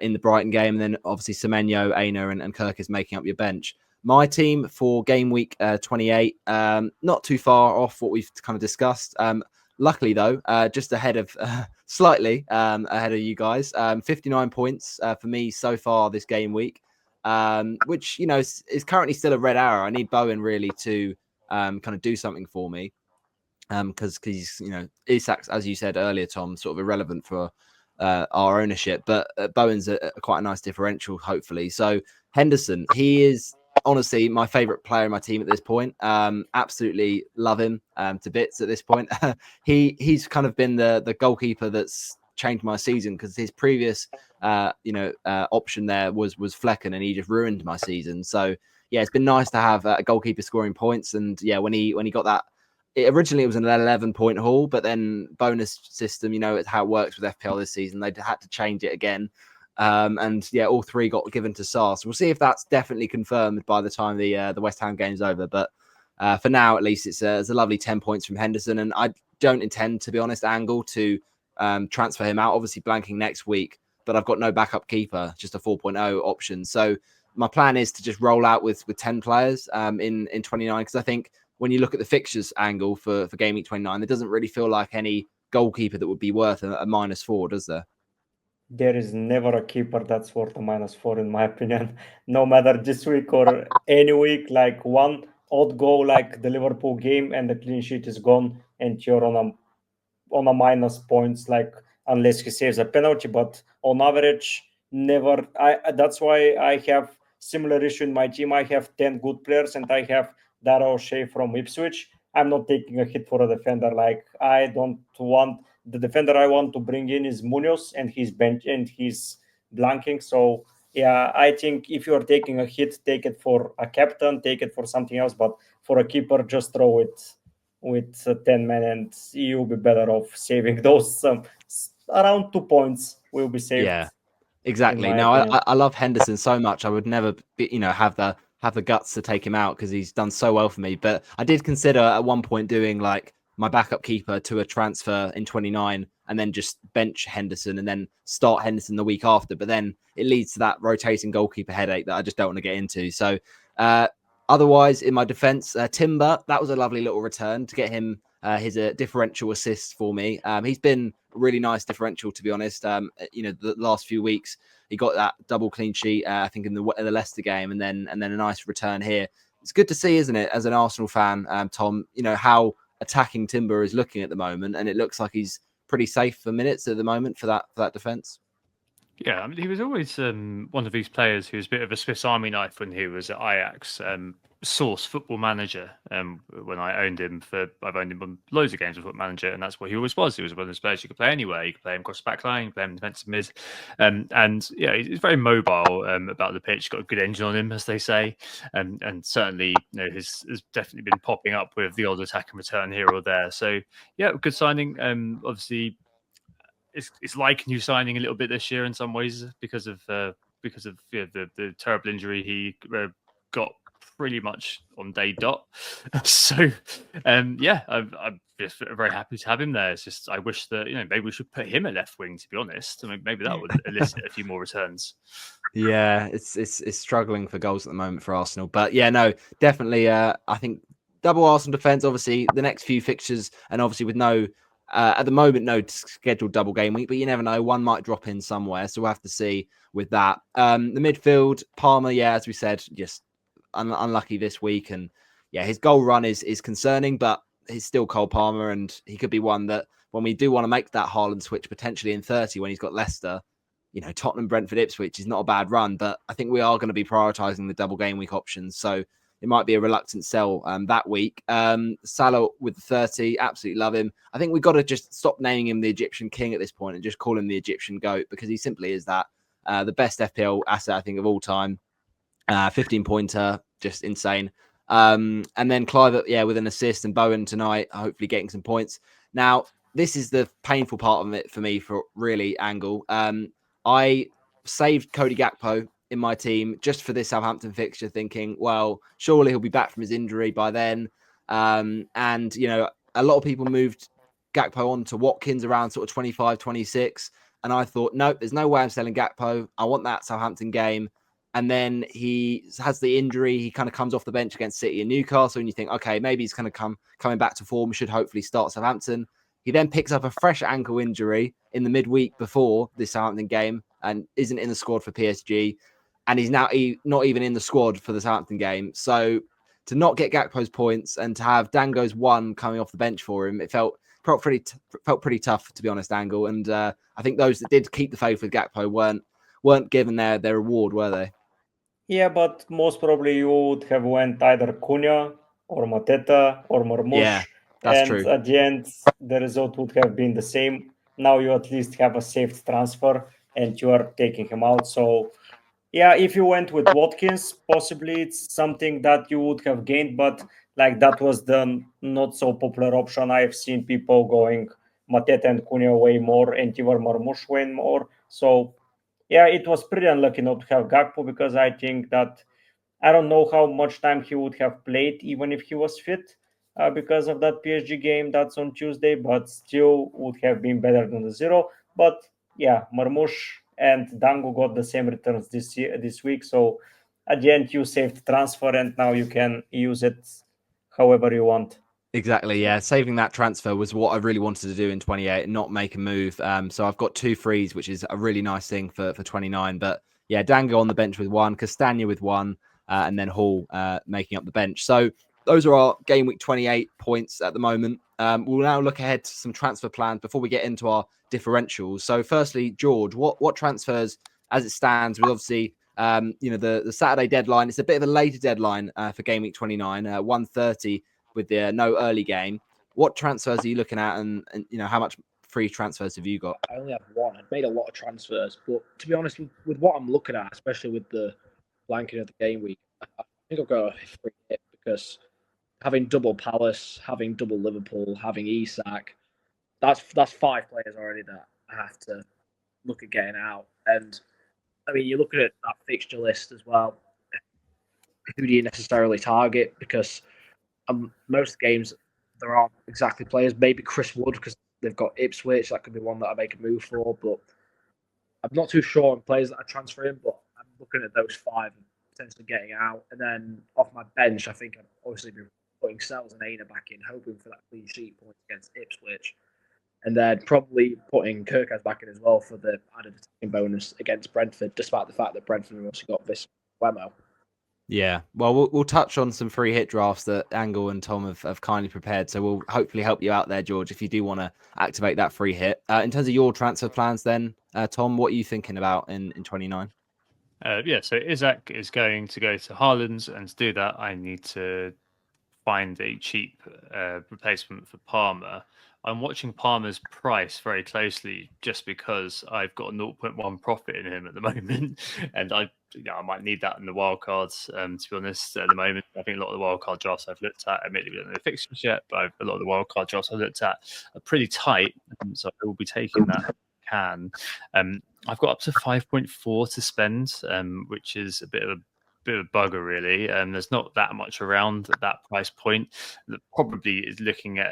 in the Brighton game. And then obviously Semenyo, Aina, and Kirk is making up your bench. My team for game week 28, not too far off what we've kind of discussed. Luckily, though, just ahead of slightly ahead of you guys. 59 points for me so far this game week. Which, you know, is currently still a red arrow. I need Bowen really to kind of do something for me. Because he's, you know, Isak's, as you said earlier, Tom, sort of irrelevant for our ownership. But Bowen's quite a nice differential, hopefully. So Henderson, he is honestly my favourite player in my team at this point. Absolutely love him to bits at this point. He's kind of been the goalkeeper that's changed my season because his previous option there was Flecken, and he just ruined my season. So yeah, it's been nice to have a goalkeeper scoring points. And yeah, when he got that, originally it was an 11-point haul, but then bonus system, you know, it's how it works with FPL this season. They had to change it again. And yeah, all 3 got given to Saar. So we'll see if that's definitely confirmed by the time the West Ham game's over. But for now, at least, it's a lovely 10 points from Henderson. And I don't intend, to be honest, Angle to transfer him out. Obviously, blanking next week, but I've got no backup keeper, just a 4.0 option. So my plan is to just roll out with 10 players in 29, because I think when you look at the fixtures Angle for game week 29, there doesn't really feel like any goalkeeper that would be worth a -4, does there? There is never a keeper that's worth a -4, in my opinion. No matter this week or any week, like one odd goal, like the Liverpool game, and the clean sheet is gone, and you're on a minus points, like unless he saves a penalty. But on average, never. That's why I have similar issue in my team. I have 10 good players, and I have Dara O'Shea from Ipswich. I'm not taking a hit for a defender. Like, I don't want the defender I want to bring in is Munoz, and he's bench and he's blanking. So yeah, I think if you're taking a hit, take it for a captain, take it for something else. But for a keeper, just throw it with 10 men, and you'll be better off saving those. Around 2 points will be saved. Yeah, exactly. in my No, opinion. I love Henderson so much. I would never have the guts to take him out because he's done so well for me. But I did consider at one point doing like my backup keeper to a transfer in 29 and then just bench Henderson and then start Henderson the week after. But then it leads to that rotating goalkeeper headache that I just don't want to get into. So otherwise, in my defense, Timber, that was a lovely little return to get him his differential assists for me. He's been really nice differential, to be honest. The last few weeks he got that double clean sheet, I think in the Leicester game, and then a nice return here. It's good to see, isn't it, as an Arsenal fan, Tom? You know how attacking Timber is looking at the moment, and it looks like he's pretty safe for minutes at the moment for that defense. Yeah, I mean, he was always one of these players who was a bit of a Swiss Army knife when he was at Ajax. Source Football Manager. When I've owned him on loads of games with Football Manager, and that's what he always was. He was one of those players you could play anywhere. You could play him across the back line, you could play him defensive mid, and yeah, he's very mobile about the pitch. Got a good engine on him, as they say, and certainly has definitely been popping up with the odd attack and return here or there. So yeah, good signing. Obviously, it's like new signing a little bit this year in some ways because of the terrible injury he got pretty much on day dot. So I'm just very happy to have him there. It's just I wish that maybe we should put him at left wing, to be honest. I mean, maybe that would elicit a few more returns. Yeah, it's struggling for goals at the moment for Arsenal, but yeah, no, definitely. I think double Arsenal defence. Obviously, the next few fixtures, and obviously with no, at the moment, no scheduled double game week, but you never know. One might drop in somewhere, so we'll have to see with that. The midfield, Palmer, as we said, just unlucky this week, and his goal run is concerning, but he's still Cole Palmer, and he could be one that when we do want to make that Haaland switch potentially in 30 when he's got Leicester, Tottenham, Brentford, Ipswich is not a bad run, but I think we are going to be prioritising the double game week options. So it might be a reluctant sell that week. Salah with the 30, absolutely love him. I think we've got to just stop naming him the Egyptian king at this point and just call him the Egyptian GOAT, because he simply is that. The best FPL asset, I think, of all time. 15-pointer, just insane. And then Clive, with an assist, and Bowen tonight, hopefully getting some points. Now, this is the painful part of it for me, for really Angle. I saved Cody Gakpo in my team just for this Southampton fixture, thinking, well, surely he'll be back from his injury by then. And, a lot of people moved Gakpo on to Watkins around sort of 25, 26. And I thought, nope, there's no way I'm selling Gakpo. I want that Southampton game. And then he has the injury. He kind of comes off the bench against City and Newcastle. And you think, okay, maybe he's kind of coming back to form. Should hopefully start Southampton. He then picks up a fresh ankle injury in the midweek before this Southampton game and isn't in the squad for PSG. And he's now not even in the squad for the Southampton game. So to not get Gakpo's points and to have Dango's one coming off the bench for him, it felt pretty tough, to be honest, Angle. And I think those that did keep the faith with Gakpo weren't given their reward, were they? Yeah, but most probably you would have went either Cunha or Mateta or Marmoush. Yeah, that's true. At the end, the result would have been the same. Now you at least have a saved transfer and you are taking him out. So, if you went with Watkins, possibly it's something that you would have gained, but that was the not so popular option. I've seen people going Mateta and Cunha way more, and even Marmoush way more. So, it was pretty unlucky not to have Gakpo, because I think that I don't know how much time he would have played even if he was fit, because of that PSG game that's on Tuesday, but still would have been better than the 0. But Marmoush and Dango got the same returns this week. So at the end, you saved transfer and now you can use it however you want. Exactly, yeah. Saving that transfer was what I really wanted to do in 28 and not make a move. So I've got 2 frees, which is a really nice thing for 29. But Dango on the bench with 1, Castagna with 1, and then Hall making up the bench. So those are our game week 28 points at the moment. We'll now look ahead to some transfer plans before we get into our differentials. So firstly, George, what transfers as it stands with obviously the Saturday deadline? It's a bit of a later deadline for game week 29, 1:30 with the no early game. What transfers are you looking at, and how much free transfers have you got? I only have 1. I've made a lot of transfers, but to be honest, with what I'm looking at, especially with the blanking of the game week, I think I'll go a free hit, because having double Palace, having double Liverpool, having Isak, that's 5 players already that I have to look at getting out. And I mean, you're looking at that fixture list as well. Who do you necessarily target? Because most games there aren't exactly players. Maybe Chris Wood, because they've got Ipswich. That could be one that I make a move for. But I'm not too sure on players that I transfer in. But I'm looking at those 5 and potentially getting out. And then off my bench, I think I'd obviously be putting Sells and Aina back in, hoping for that clean sheet point against Ipswich. And then probably putting Kirkaz back in as well for the added attacking bonus against Brentford, despite the fact that Brentford have also got this Wemo. Yeah, well, we'll touch on some free hit drafts that Angle and Tom have kindly prepared. So we'll hopefully help you out there, George, if you do want to activate that free hit. In terms of your transfer plans then, Tom, what are you thinking about in 29? So Isak is going to go to Haaland, and to do that, I need to find a cheap replacement for Palmer. I'm watching Palmer's price very closely just because I've got a 0.1 profit in him at the moment, and I might need that in the wildcards. To be honest, at the moment, I think a lot of the wildcard drafts I've looked at, admittedly we don't know the fixtures yet, but a lot of the wildcard drafts I've looked at are pretty tight, so I will be taking that if I can. I've got up to 5.4 to spend, which is a bit of a bugger, really. There's not that much around at that price point. That probably is looking at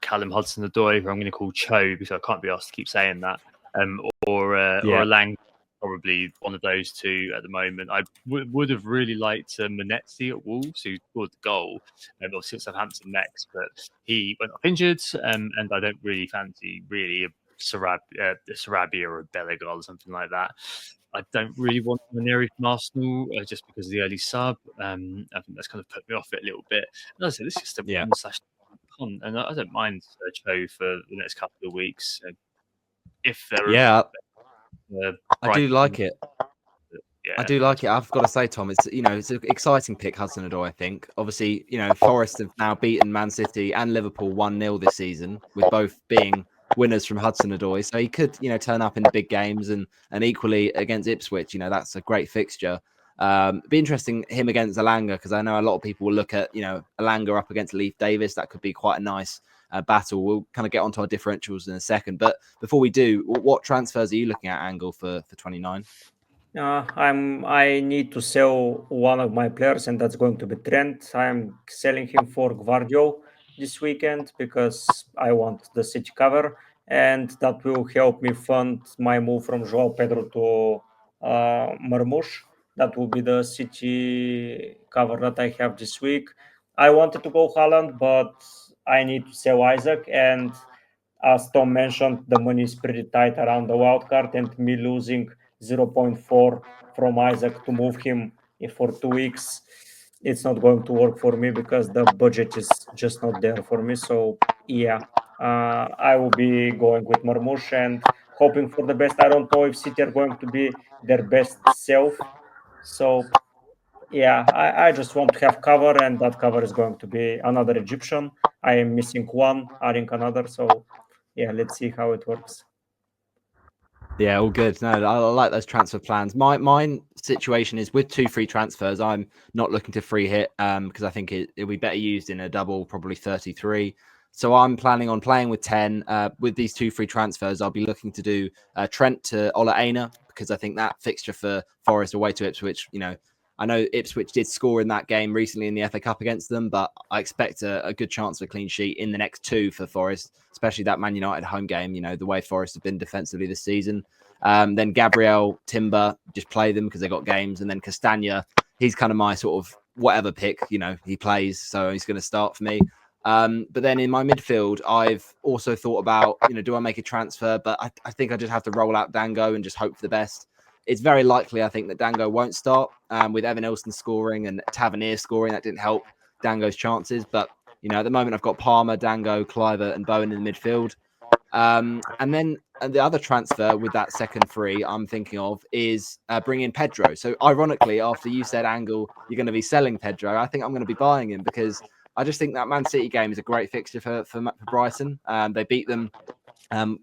Callum Hudson-Odoi, who I'm going to call Cho because I can't be asked to keep saying that, or a Lang probably one of those two at the moment. I would have really liked Manetzi at Wolves, who scored the goal, and obviously Southampton next, but he went off injured, and I don't really fancy a Sarabia or a Bellegarde or something like that. I don't really want Ranieri from Arsenal just because of the early sub. I think that's kind of put me off it a little bit. And as I said, this is just a punt, and I don't mind Cho for the next couple of weeks if there are. I do like it. I do like it. I've got to say, Tom, it's an exciting pick, Hudson-Odoi. I think obviously Forest have now beaten Man City and Liverpool 1-0 this season, with both being winners from Hudson-Odoi. So he could turn up in the big games, and equally against Ipswich. That's a great fixture. It'd be interesting him against Alanga, because I know a lot of people will look at Alanga up against Leif Davis. That could be quite a nice battle. We'll kind of get onto our differentials in a second, but before we do, what transfers are you looking at, Angle, for 29? I need to sell one of my players, and that's going to be Trent. I'm selling him for Gvardiol this weekend because I want the City cover, and that will help me fund my move from Joao Pedro to Marmoush. That will be the City cover that I have this week. I wanted to go Haaland, but I need to sell Isaac, and as Tom mentioned, the money is pretty tight around the wild card, and me losing 0.4 from Isaac to move him for 2 weeks, it's not going to work for me because the budget is just not there for me. So yeah, I will be going with Marmoush and hoping for the best. I don't know if City are going to be their best self. So yeah, I just want to have cover, and that cover is going to be another Egyptian. I am missing one, adding another. So yeah, let's see how it works. Yeah, all good. No, I like those transfer plans. Mine situation is with 2 free transfers. I'm not looking to free hit because I think it'll be better used in a double, probably 33. So I'm planning on playing with 10. With these 2 free transfers, I'll be looking to do Trent to Ola Aina, because I think that fixture for Forest away to Ipswich, I know Ipswich did score in that game recently in the FA Cup against them, but I expect a good chance of a clean sheet in the next 2 for Forest, especially that Man United home game, the way Forest have been defensively this season. Then Gabriel, Timber, just play them because they got games. And then Castagna, he's kind of my sort of whatever pick, he plays. So he's going to start for me. But then in my midfield, I've also thought about, do I make a transfer? But I think I just have to roll out Dango and just hope for the best. It's very likely, I think, that Dango won't start with Evan Ilson scoring and Tavernier scoring. That didn't help Dango's chances. But, at the moment, I've got Palmer, Dango, Cliver and Bowen in the midfield. And then the other transfer with that second free I'm thinking of is bring in Pedro. So ironically, after you said, Angle, you're going to be selling Pedro, I think I'm going to be buying him, because I just think that Man City game is a great fixture for Brighton. They beat them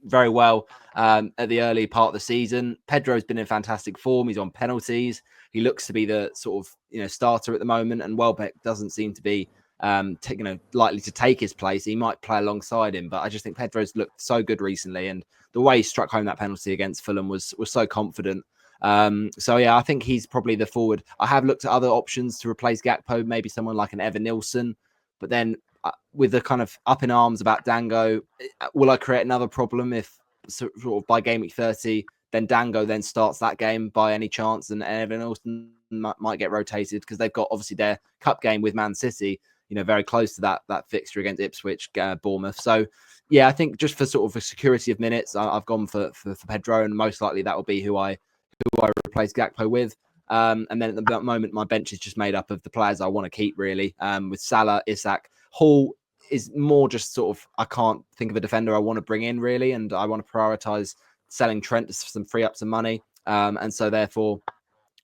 very well at the early part of the season. Pedro's been in fantastic form. He's on penalties. He looks to be the sort of starter at the moment, and Welbeck doesn't seem to be likely to take his place. He might play alongside him, but I just think Pedro's looked so good recently, and the way he struck home that penalty against Fulham was so confident. So yeah, I think he's probably the forward. I have looked at other options to replace Gakpo, maybe someone like an Evan Nilsson, but then with the kind of up in arms about Dango, will I create another problem if sort of by game week 30, then Dango then starts that game by any chance, and Evan Nilsson might get rotated because they've got obviously their cup game with Man City, very close to that fixture against Ipswich, Bournemouth. So yeah, I think just for sort of a security of minutes, I've gone for Pedro, and most likely that will be who I replace Gakpo with. And then at the moment, my bench is just made up of the players I want to keep, really, with Salah, Isak. Hall is more just sort of, I can't think of a defender I want to bring in, really, and I want to prioritize selling Trent to free up some money. And so therefore,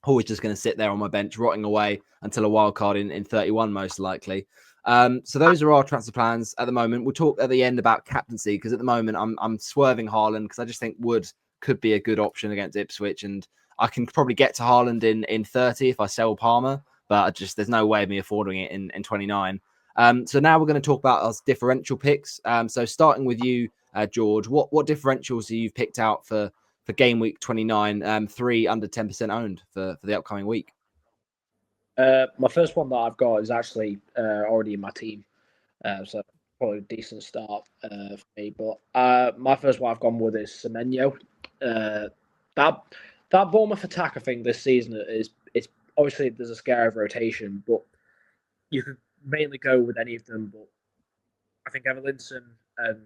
Hall is just going to sit there on my bench, rotting away until a wild card in 31, most likely. So those are our transfer plans at the moment. We'll talk at the end about captaincy, because at the moment I'm swerving Haaland because I just think Wood could be a good option against Ipswich, and I can probably get to Haaland in 30 if I sell Palmer, but there's no way of me affording it in 29. So now we're going to talk about our differential picks. So starting with you, George, what differentials have you picked out for game week 29, 3 under 10% owned for the upcoming week? My first one that I've got is actually already in my team, so probably a decent start for me. But my first one I've gone with is Semenyo. That that Bournemouth attack, I think, this season it's obviously there's a scare of rotation, but you could mainly go with any of them. But I think Emerlinson and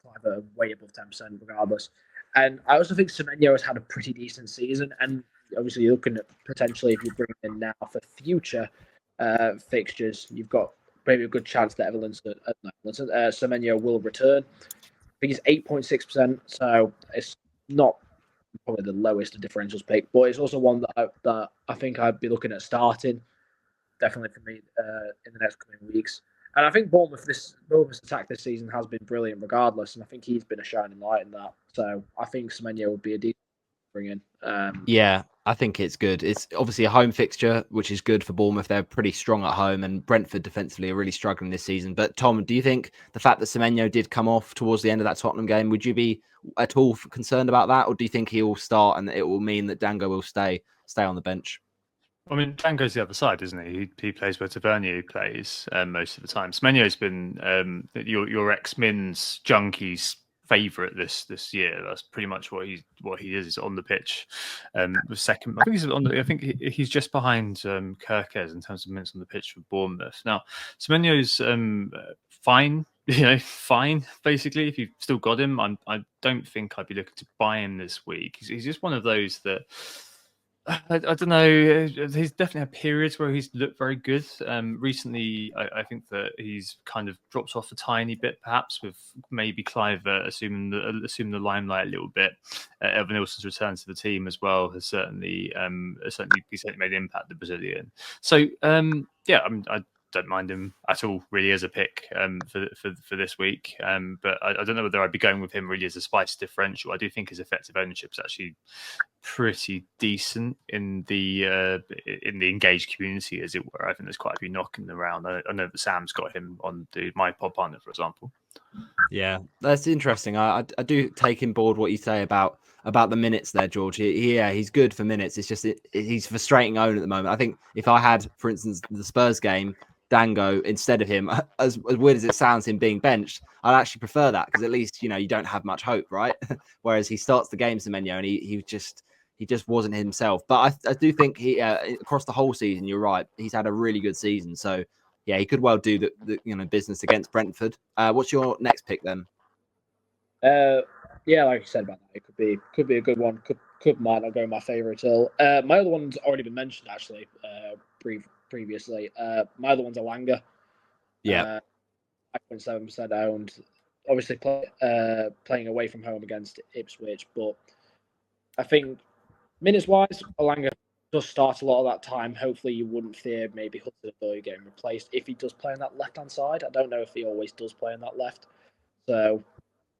Clive are way above 10% regardless. And I also think Semenyo has had a pretty decent season. And obviously, you're looking at potentially if you bring him in now for future fixtures, you've got maybe a good chance that Semenyo will return. I think he's 8.6%, so it's not probably the lowest of differentials pick, but it's also one that I think I'd be looking at starting, definitely for me in the next coming weeks. And I think Bournemouth's attack this season has been brilliant regardless, and I think he's been a shining light in that. So I think Semenyo would be a decent bring in. Yeah, I think it's good. It's obviously a home fixture, which is good for Bournemouth. They're pretty strong at home, and Brentford defensively are really struggling this season. But Tom, do you think the fact that Semenyo did come off towards the end of that Tottenham game, would you be at all concerned about that, or do you think he will start and it will mean that Dango will stay on the bench? I mean, Dango's the other side, isn't he? He plays where Tavernier plays most of the time. Semenyo's been your ex-Min's junkies' favourite this year. That's pretty much what he is. He's on the pitch. The second, I think he's on. I think he's just behind Kirkes in terms of minutes on the pitch for Bournemouth. Now, Semenyo's fine. Fine. Basically, if you've still got him, I don't think I'd be looking to buy him this week. He's just one of those that. I don't know. He's definitely had periods where he's looked very good. Recently, I think that he's kind of dropped off a tiny bit, perhaps with maybe Clive assuming the limelight a little bit. Evan Nilsson's return to the team as well has certainly made an impact. The Brazilian. So I don't mind him at all, really, as a pick for this week. But I don't know whether I'd be going with him really as a spice differential. I do think his effective ownership is actually pretty decent in the engaged community, as it were. I think there's quite a few knocking around. I know that Sam's got him on my pod partner, for example. Yeah, that's interesting. I do take in board what you say about the minutes there, George. He's good for minutes. It's just he's frustrating own at the moment. I think if I had, for instance, the Spurs game, Dango instead of him, as weird as it sounds, him being benched, I'd actually prefer that because at least you don't have much hope, right? Whereas he starts the game, Semenyo, and he just wasn't himself. But I do think he across the whole season, you're right, he's had a really good season. So yeah, he could well do the business against Brentford. What's your next pick then? Yeah, like you said about that, it could be a good one. Might not go my favourite at all. My other one's already been mentioned actually previously. My other one's Alanga. Yeah, 5.7% owned. Obviously, playing away from home against Ipswich, but I think minutes wise, Alanga does start a lot of that time. Hopefully, you wouldn't fear maybe Hudson-Odoi getting replaced if he does play on that left hand side. I don't know if he always does play on that left, so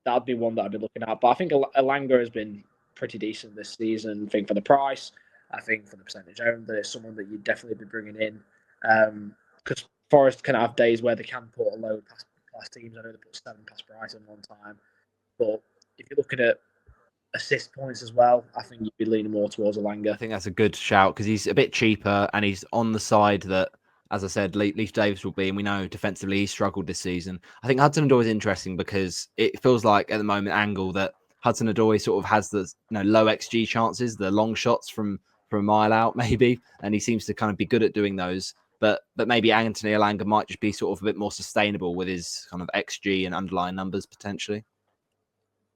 that'd be one that I'd be looking at. But I think Alanga has been pretty decent this season. I think for the price, I think for the percentage owned, that it's someone that you'd definitely be bringing in. Because Forest can have days where they can put a load past teams. I know they put 7 past Brighton one time. But if you're looking at assist points as well, I think you'd be leaning more towards Alanga. I think that's a good shout because he's a bit cheaper and he's on the side that, as I said, Leif Davis will be, and we know defensively he's struggled this season. I think Hudson-Odoi is interesting because it feels like at the moment angle that Hudson-Odoi sort of has the low XG chances, the long shots from a mile out maybe, and he seems to kind of be good at doing those. But maybe Anthony Alanga might just be sort of a bit more sustainable with his kind of XG and underlying numbers potentially.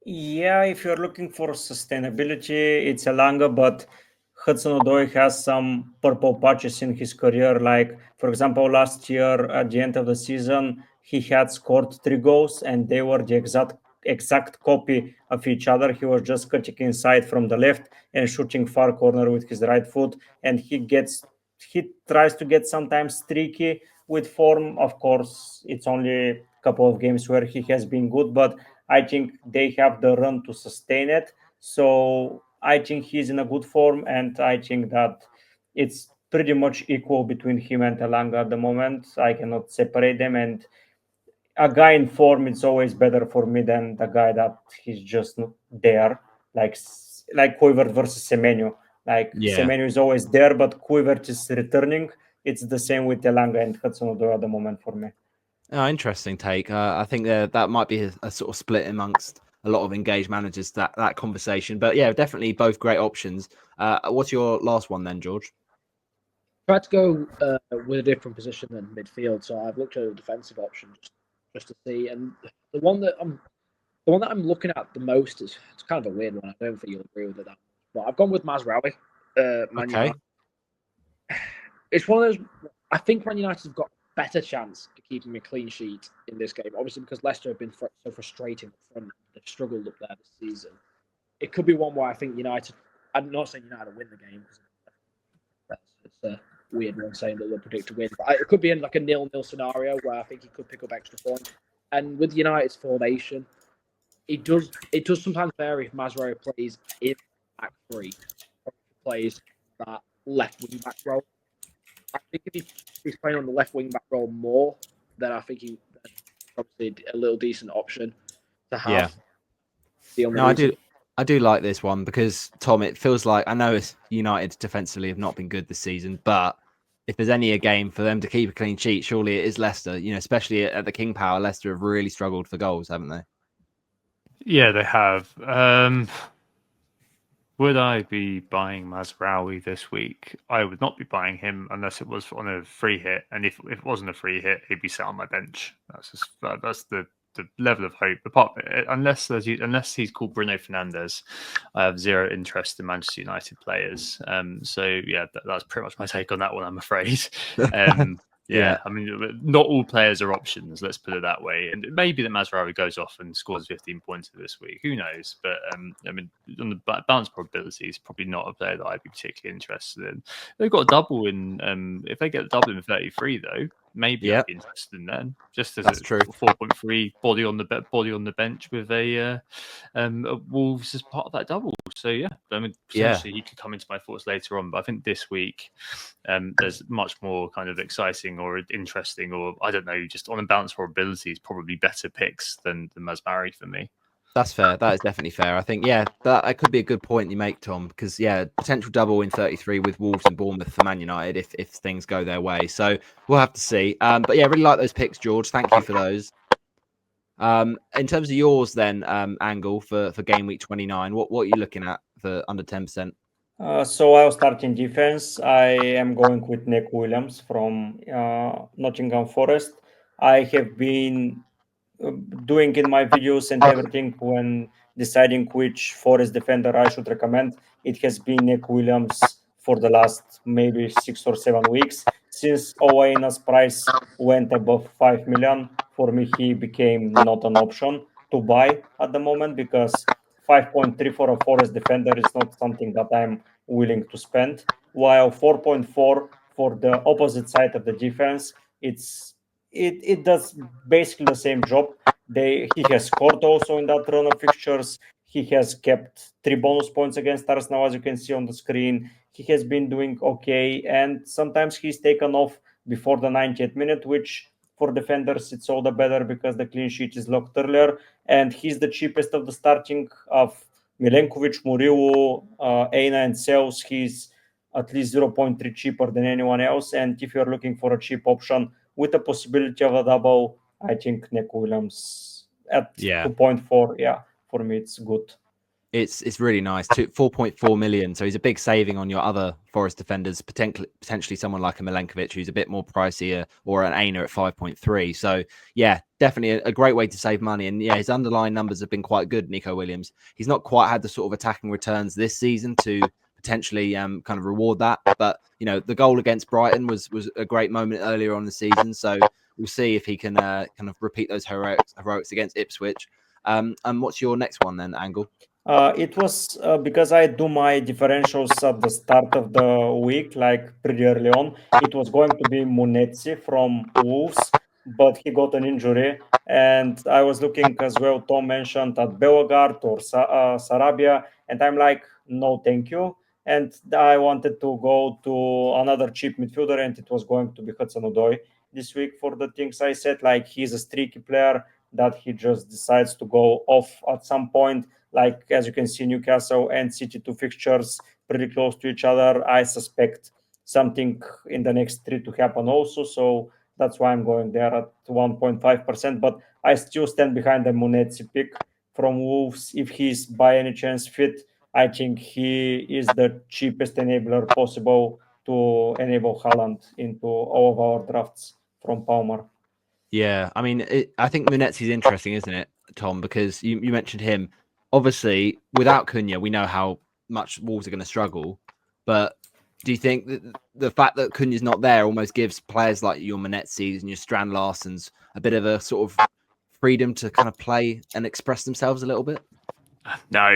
Yeah, if you're looking for sustainability, it's Alanga, but Hudson-Odoi has some purple patches in his career. Like, for example, last year at the end of the season, he had scored 3 goals and they were the exact copy of each other. He was just cutting inside from the left and shooting far corner with his right foot. And he tries to get sometimes streaky with form. Of course, it's only a couple of games where he has been good, but I think they have the run to sustain it. So I think he's in a good form, and I think that it's pretty much equal between him and Alanga at the moment. I cannot separate them, and a guy in form is always better for me than the guy that he's just not there, like Kluivert versus Semenyo. Like Semenyo is always there, but Kluivert is returning. It's the same with Alanga and Hudson-Odoi at the moment for me. Oh, interesting take. I think that might be a sort of split amongst a lot of engaged managers that conversation. But yeah, definitely both great options. What's your last one then, George? Tried to go with a different position than midfield, so I've looked at a defensive option just to see. And the one that I'm looking at the most is it's kind of a weird one. I don't think you'll agree with it that much, but I've gone with Mazraoui. Man Okay. United. It's one of those. I think Man United have got a better chance of keeping a clean sheet in this game. Obviously, because Leicester have been so frustrating up front, they've struggled up there this season. It could be one where I think United. I'm not saying United will win the game because it's a weird one saying that they'll predict a win. But it could be in like a 0-0 scenario where I think he could pick up extra points. And with United's formation, it does sometimes vary if Mazraoui plays in back three or if he plays that left wing back role. I think if he's playing on the left wing back role more, then I think he's probably a little decent option to have. Yeah. No, I do like this one because Tom, it feels like I know United defensively have not been good this season, but if there's any a game for them to keep a clean sheet, surely it is Leicester. You know, especially at the King Power, Leicester have really struggled for goals, haven't they? Yeah, they have. Would I be buying Mazraoui this week? I would not be buying him unless it was on a free hit. And if it wasn't a free hit, he'd be sat on my bench. That's the level of hope. Unless he's called Bruno Fernandes, I have zero interest in Manchester United players. So yeah, that's pretty much my take on that one, I'm afraid. Yeah, I mean, not all players are options. Let's put it that way. And maybe that Mazraoui goes off and scores 15 points this week. Who knows? But I mean, on the balance probability, he's probably not a player that I'd be particularly interested in. They've got a double in. If they get a double in 33, though, maybe I'd be interested in then. Just as that's true. 4.3 body on the bench with a Wolves as part of that double. So yeah, I mean, potentially he could come into my thoughts later on. But I think this week there's much more kind of exciting or interesting, or I don't know, just on a balance probabilities, probably better picks than Mazraoui for me. That's fair. That is definitely fair. I think, that could be a good point you make, Tom, because, potential double in 33 with Wolves and Bournemouth for Man United if things go their way. So we'll have to see. But yeah, really like those picks, George. Thank you for those. In terms of yours then, Angle, for game week 29, what are you looking at for under 10%? So I'll start in defense. I am going with Nick Williams from Nottingham Forest. I have been doing in my videos and everything when deciding which Forest defender I should recommend. It has been Nick Williams for the last maybe 6 or 7 weeks. Since Owena's price went above 5 million, for me he became not an option to buy at the moment because 5.3 for a Forest defender is not something that I'm willing to spend. While 4.4 for the opposite side of the defense, it does basically the same job. He has scored also in that run of fixtures. He has kept 3 bonus points against Arsenal, as you can see on the screen. He has been doing okay, and sometimes he's taken off before the 90th minute, which for defenders it's all the better because the clean sheet is locked earlier. And he's the cheapest of the starting of Milenkovic, Muriu, Aina, and Sales. He's at least 0.3 cheaper than anyone else. And if you're looking for a cheap option with the possibility of a double, I think Nick Williams at 2.4. For me it's good. It's really nice. 4.4 million. So he's a big saving on your other Forest defenders, potentially someone like a Milenkovic who's a bit more pricier, or an Aina at 5.3. So yeah, definitely a great way to save money. And yeah, his underlying numbers have been quite good, Nico Williams. He's not quite had the sort of attacking returns this season to potentially kind of reward that. But you know, the goal against Brighton was a great moment earlier on in the season. So we'll see if he can kind of repeat those heroics against Ipswich. And what's your next one then, Angle? It was because I do my differentials at the start of the week, like pretty early on. It was going to be Munetsi from Wolves, but he got an injury. And I was looking as well, Tom mentioned at Bellegarde or Sarabia, and I'm like, no, thank you. And I wanted to go to another cheap midfielder, and it was going to be Hudson-Odoi this week for the things I said. Like, he's a streaky player that he just decides to go off at some point. Like, as you can see, Newcastle and City, 2 fixtures pretty close to each other. I suspect something in the next 3 to happen also. So that's why I'm going there at 1.5%. But I still stand behind the Munetsi pick from Wolves, if he's by any chance fit, I think he is the cheapest enabler possible to enable Haaland into all of our drafts from Palmer. Yeah, I mean, I think Munetzi's interesting, isn't it, Tom? Because you mentioned him. Obviously, without Cunha, we know how much Wolves are going to struggle. But do you think that the fact that Cunha's not there almost gives players like your Munetzis and your Strand Larsens a bit of a sort of freedom to kind of play and express themselves a little bit? No,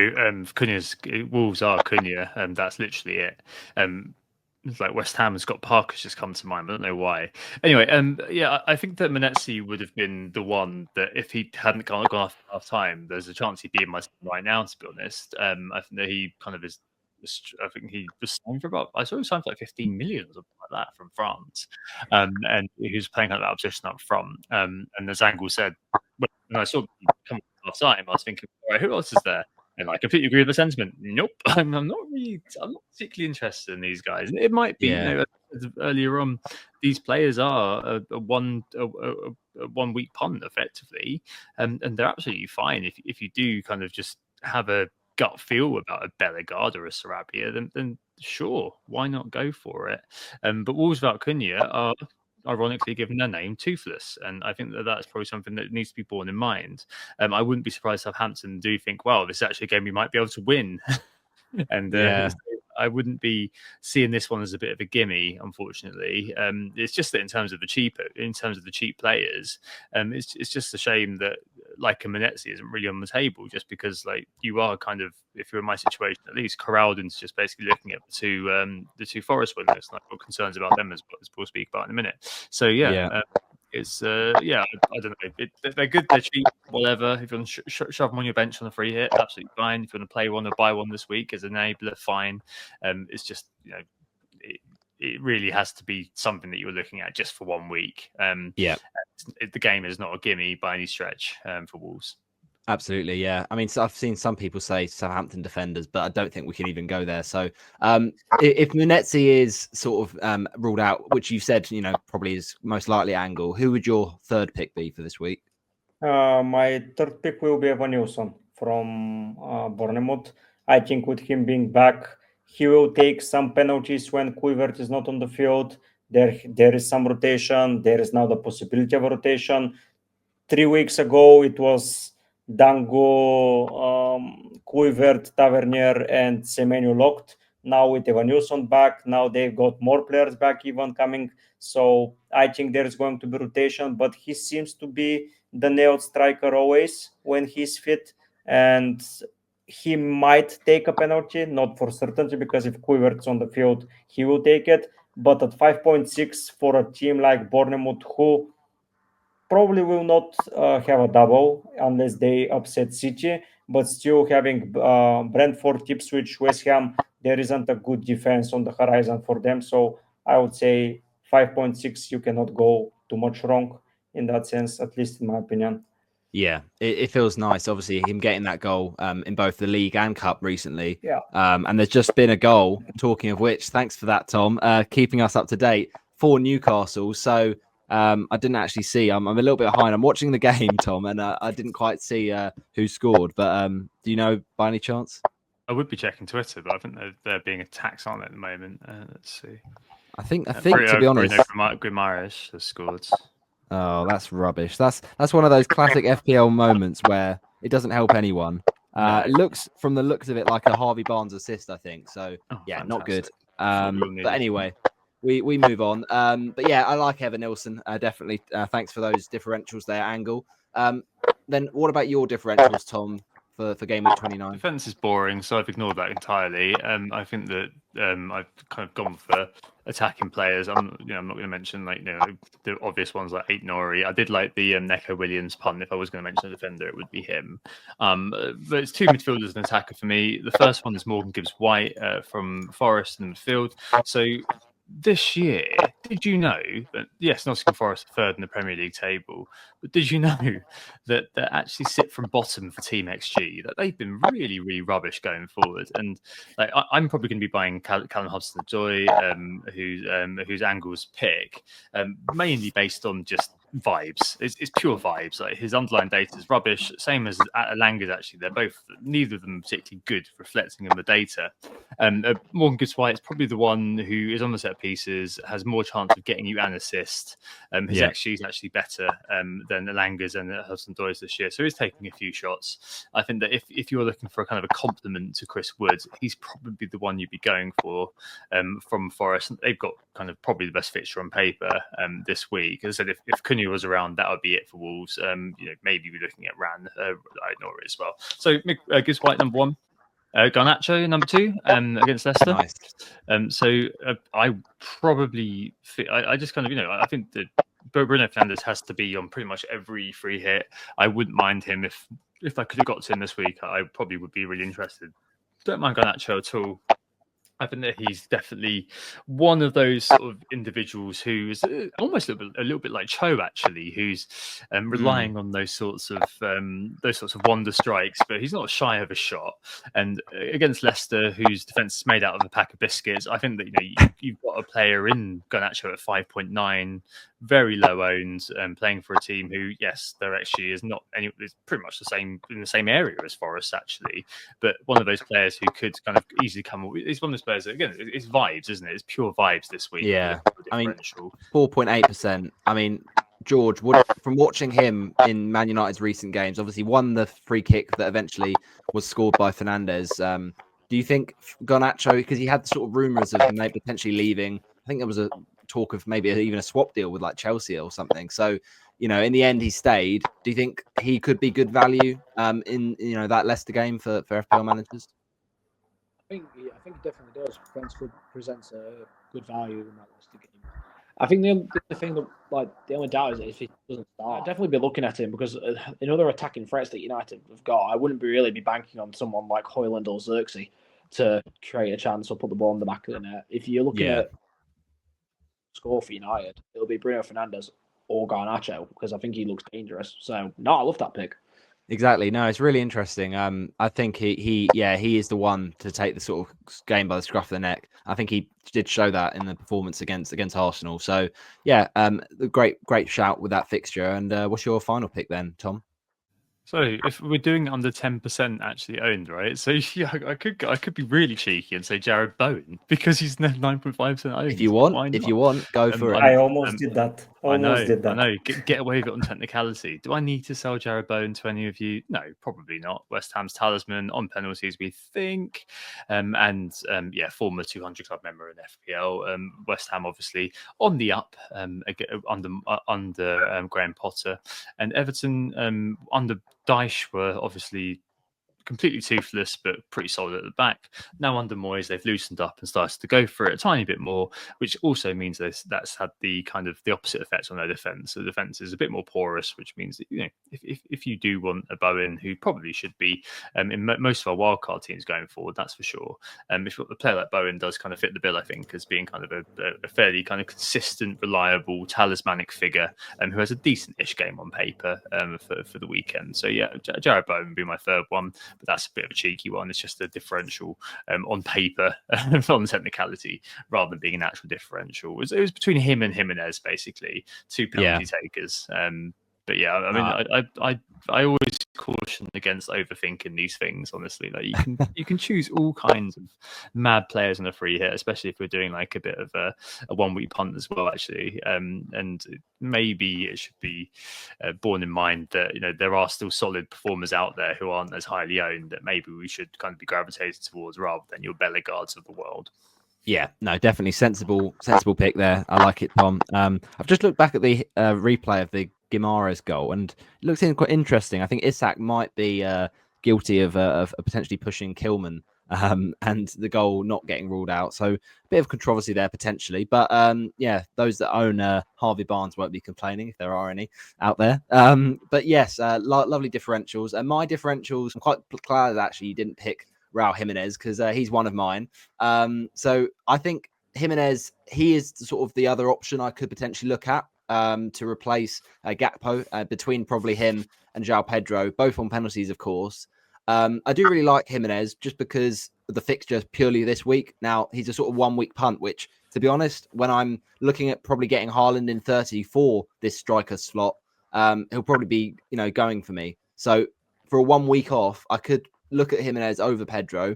Cunha's Wolves are Cunha, and that's literally it. It's like West Ham has got Parker's just come to mind. I don't know why. Anyway, yeah, I think that Munetzi would have been the one that if he hadn't gone off half time, there's a chance he'd be in my team right now. To be honest, I think that he kind of is. I think he was signed for about. I saw he signed for like 15 million or something like that from France, and he was playing at that position up front. And as Angle said, when I saw him come half time, I was thinking, all right, who else is there? And I completely agree with the sentiment. Nope, I'm not particularly interested in these guys. It might be, earlier on, these players are a 1 week punt effectively, and they're absolutely fine if you do kind of just have a gut feel about a Bellegarde or a Sarabia, then sure, why not go for it? But Wolves without Cunha are ironically given their name Toothless, and I think that that's probably something that needs to be borne in mind. I wouldn't be surprised if Southampton do think, well, this is actually a game we might be able to win. And I wouldn't be seeing this one as a bit of a gimme, unfortunately. It's just that in terms of the cheap players, it's just a shame that like a Munetzi isn't really on the table, just because like you are kind of, if you're in my situation at least, corralled into just basically looking at the two Forest winners. And I've got concerns about them as we'll speak about in a minute. So it's I don't know. They're good, they're cheap, whatever. If you want to shove them on your bench on a free hit, absolutely fine. If you want to play one or buy one this week as an enabler, fine. It's just it really has to be something that you're looking at just for 1 week. The game is not a gimme by any stretch for Wolves. Absolutely, yeah. I mean, so I've seen some people say Southampton defenders, but I don't think we can even go there. So, if Munetzi is sort of ruled out, which you said, probably is most likely Angle, who would your third pick be for this week? My third pick will be Evan Nilsson from Bournemouth. I think with him being back, he will take some penalties when Kluivert is not on the field. There is some rotation. There is now the possibility of a rotation. 3 weeks ago, it was Dango, Kluivert, Tavernier, and Semenyo locked. Now with Evan Nilsson back, now they've got more players back even coming. So I think there's going to be rotation, but he seems to be the nailed striker always when he's fit. And he might take a penalty, not for certainty, because if Kluivert's on the field, he will take it. But at 5.6 for a team like Bournemouth, who probably will not have a double unless they upset City, but still having Brentford, Ipswich, West Ham, there isn't a good defense on the horizon for them. So I would say 5.6, you cannot go too much wrong in that sense, at least in my opinion. Yeah, it feels nice. Obviously, him getting that goal in both the league and cup recently. Yeah. And there's just been a goal. Talking of which, thanks for that, Tom. Keeping us up to date for Newcastle. So I didn't actually see. I'm a little bit behind. I'm watching the game, Tom, and I didn't quite see who scored. But do you know by any chance? I would be checking Twitter, but I think they're being attacked on at the moment. Let's see. I think to be honest, Guimaraes has scored. Oh, that's rubbish. That's one of those classic FPL moments where it doesn't help anyone. It looks, from the looks of it, like a Harvey Barnes assist, I think. So yeah, fantastic. Not good. But anyway, we move on. But yeah, I like Evan Nilsson, definitely. Thanks for those differentials there, Angle. Then what about your differentials, Tom, for game week 29? Defense is boring, so I've ignored that entirely. I think that I've kind of gone for attacking players. I'm not going to mention the obvious ones like Aït-Nouri. I did like the Neco Williams punt. If I was going to mention a defender, it would be him. But it's two midfielders and an attacker for me. The first one is Morgan Gibbs-White from Forest in the midfield. So this year, did you know that, yes, Nottingham Forest are third in the Premier League table, but did you know that they actually sit from bottom for Team XG, that they've been really, really rubbish going forward? And I'm probably going to be buying Callum Hudson-Odoi, who's Angle's pick, mainly based on just vibes. It's pure vibes. Like his underlying data is rubbish. Same as Alanga's actually. They're both, neither of them particularly good reflecting in the data. Morgan Gibbs White is probably the one who is on the set pieces, has more chance of getting you an assist. His XG is actually better than Alanga's and Hudson Doyle's this year. So he's taking a few shots. I think that if you're looking for a kind of a compliment to Chris Wood, he's probably the one you'd be going for from Forest. They've got kind of probably the best fixture on paper this week. As I said, if Cunha was around, that would be it for Wolves. Maybe we're looking at Ran, Nora as well. So Gibbs White number 1. Garnacho number 2 against Leicester. Nice. I probably I just kind of I think that Bruno Fernandes has to be on pretty much every free hit. I wouldn't mind him if I could have got to him this week. I probably would be really interested. Don't mind Garnacho at all. I think that he's definitely one of those sort of individuals who is almost a little bit like Cho, actually, who's relying on those sorts of wonder strikes, but he's not shy of a shot. And against Leicester, whose defence is made out of a pack of biscuits, I think that you've got a player in Garnacho at 5.9, very low owned, playing for a team who, yes, their XG is not it's pretty much the same in the same area as Forest, actually, but one of those players who could kind of easily come. He's one of those players that, again, it's vibes, isn't it? It's pure vibes this week. Yeah, I mean, 4.8%. I mean, George, from watching him in Man United's recent games, obviously won the free kick that eventually was scored by Fernandes. Do you think Garnacho, because he had sort of rumours of him potentially leaving, I think there was a talk of maybe even a swap deal with like Chelsea or something. So, in the end he stayed. Do you think he could be good value in that Leicester game for FPL managers? I think it definitely does. Brentford presents a good value in that Leicester game. I think the thing that the only doubt is if he doesn't start, I'd definitely be looking at him because in other attacking threats that United have got, I wouldn't really be banking on someone like Højlund or Xerxes to create a chance or put the ball in the back of the net. If you're looking at score for United, it'll be Bruno Fernandes or Garnacho because I think he looks dangerous. So no, I love that pick. Exactly. No, it's really interesting. I think he is the one to take the sort of game by the scruff of the neck. I think he did show that in the performance against Arsenal. So yeah, great shout with that fixture. And what's your final pick then, Tom? So if we're doing under 10% actually owned, right? So yeah, I could be really cheeky and say Jared Bowen because he's 9.5% owned. If you want, go for it. I almost did that. I know. Get away with it on technicality. Do I need to sell Jared Bowen to any of you? No, probably not. West Ham's talisman on penalties, we think, former 200 club member in FPL. West Ham obviously on the up under Graham Potter, and Everton under Dyche were obviously completely toothless, but pretty solid at the back. Now under Moyes, they've loosened up and started to go for it a tiny bit more, which also means that's had the kind of the opposite effect on their defence. The defence is a bit more porous, which means that if you do want a Bowen, who probably should be in most of our wildcard teams going forward, that's for sure. If a player like Bowen does kind of fit the bill, I think, as being kind of a fairly kind of consistent, reliable, talismanic figure, who has a decent-ish game on paper for the weekend. So yeah, Jared Bowen would be my third one. But that's a bit of a cheeky one. It's just a differential on paper on technicality rather than being an actual differential. It was between him and Jimenez, basically, two penalty takers. But yeah, I mean, I always caution against overthinking these things. Honestly, like you can choose all kinds of mad players on a free hit, especially if we're doing like a bit of a 1 week punt as well. Actually, and maybe it should be borne in mind that there are still solid performers out there who aren't as highly owned that maybe we should kind of be gravitating towards rather than your Bellegardes of the world. Yeah, no, definitely sensible pick there. I like it, Tom. I've just looked back at the replay of the Guimaraes goal, and it looks quite interesting. I think Isak might be guilty of potentially pushing Kilman, and the goal not getting ruled out. So a bit of controversy there potentially. But those that own Harvey Barnes won't be complaining if there are any out there. But yes, lovely differentials. And my differentials, I'm quite glad that actually you didn't pick Raul Jimenez because he's one of mine. So I think Jimenez, he is sort of the other option I could potentially look at to replace Gakpo between probably him and João Pedro, both on penalties, of course. I do really like Jimenez just because of the fixture purely this week. Now, he's a sort of 1 week punt, which to be honest, when I'm looking at probably getting Haaland in 30 for this striker slot, he'll probably be, going for me. So for a 1 week off, I could look at Jimenez over Pedro,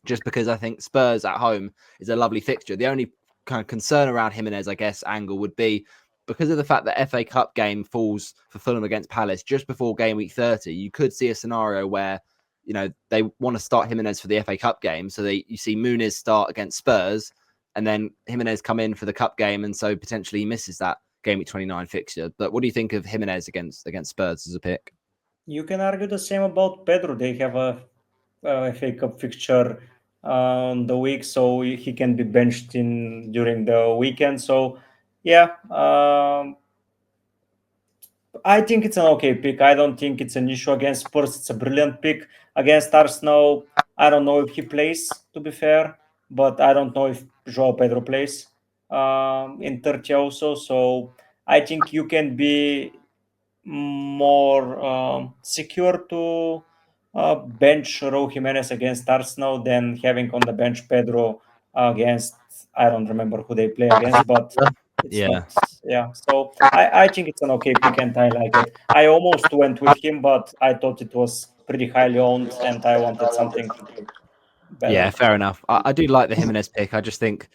just because I think Spurs at home is a lovely fixture. The only kind of concern around Jimenez, I guess, angle would be because of the fact that FA Cup game falls for Fulham against Palace just before game week 30. You could see a scenario where, they want to start Jimenez for the FA Cup game. So you see Muniz start against Spurs and then Jimenez come in for the cup game. And so potentially he misses that game week 29 fixture. But what do you think of Jimenez against Spurs as a pick? You can argue the same about Pedro. They have a FA Cup fixture on the week, so he can be benched during the weekend. So, yeah, I think it's an okay pick. I don't think it's an issue against Spurs. It's a brilliant pick. Against Arsenal, I don't know if he plays, to be fair, but I don't know if Joao Pedro plays in 30 also. So I think you can be more secure to bench Raul Jimenez against Arsenal than having on the bench Pedro against, I don't remember who they play against, but it's not. Yeah, so I think it's an okay pick and I like it. I almost went with him, but I thought it was pretty highly owned and I wanted something better. Yeah, fair enough. I do like the Jimenez pick. I just think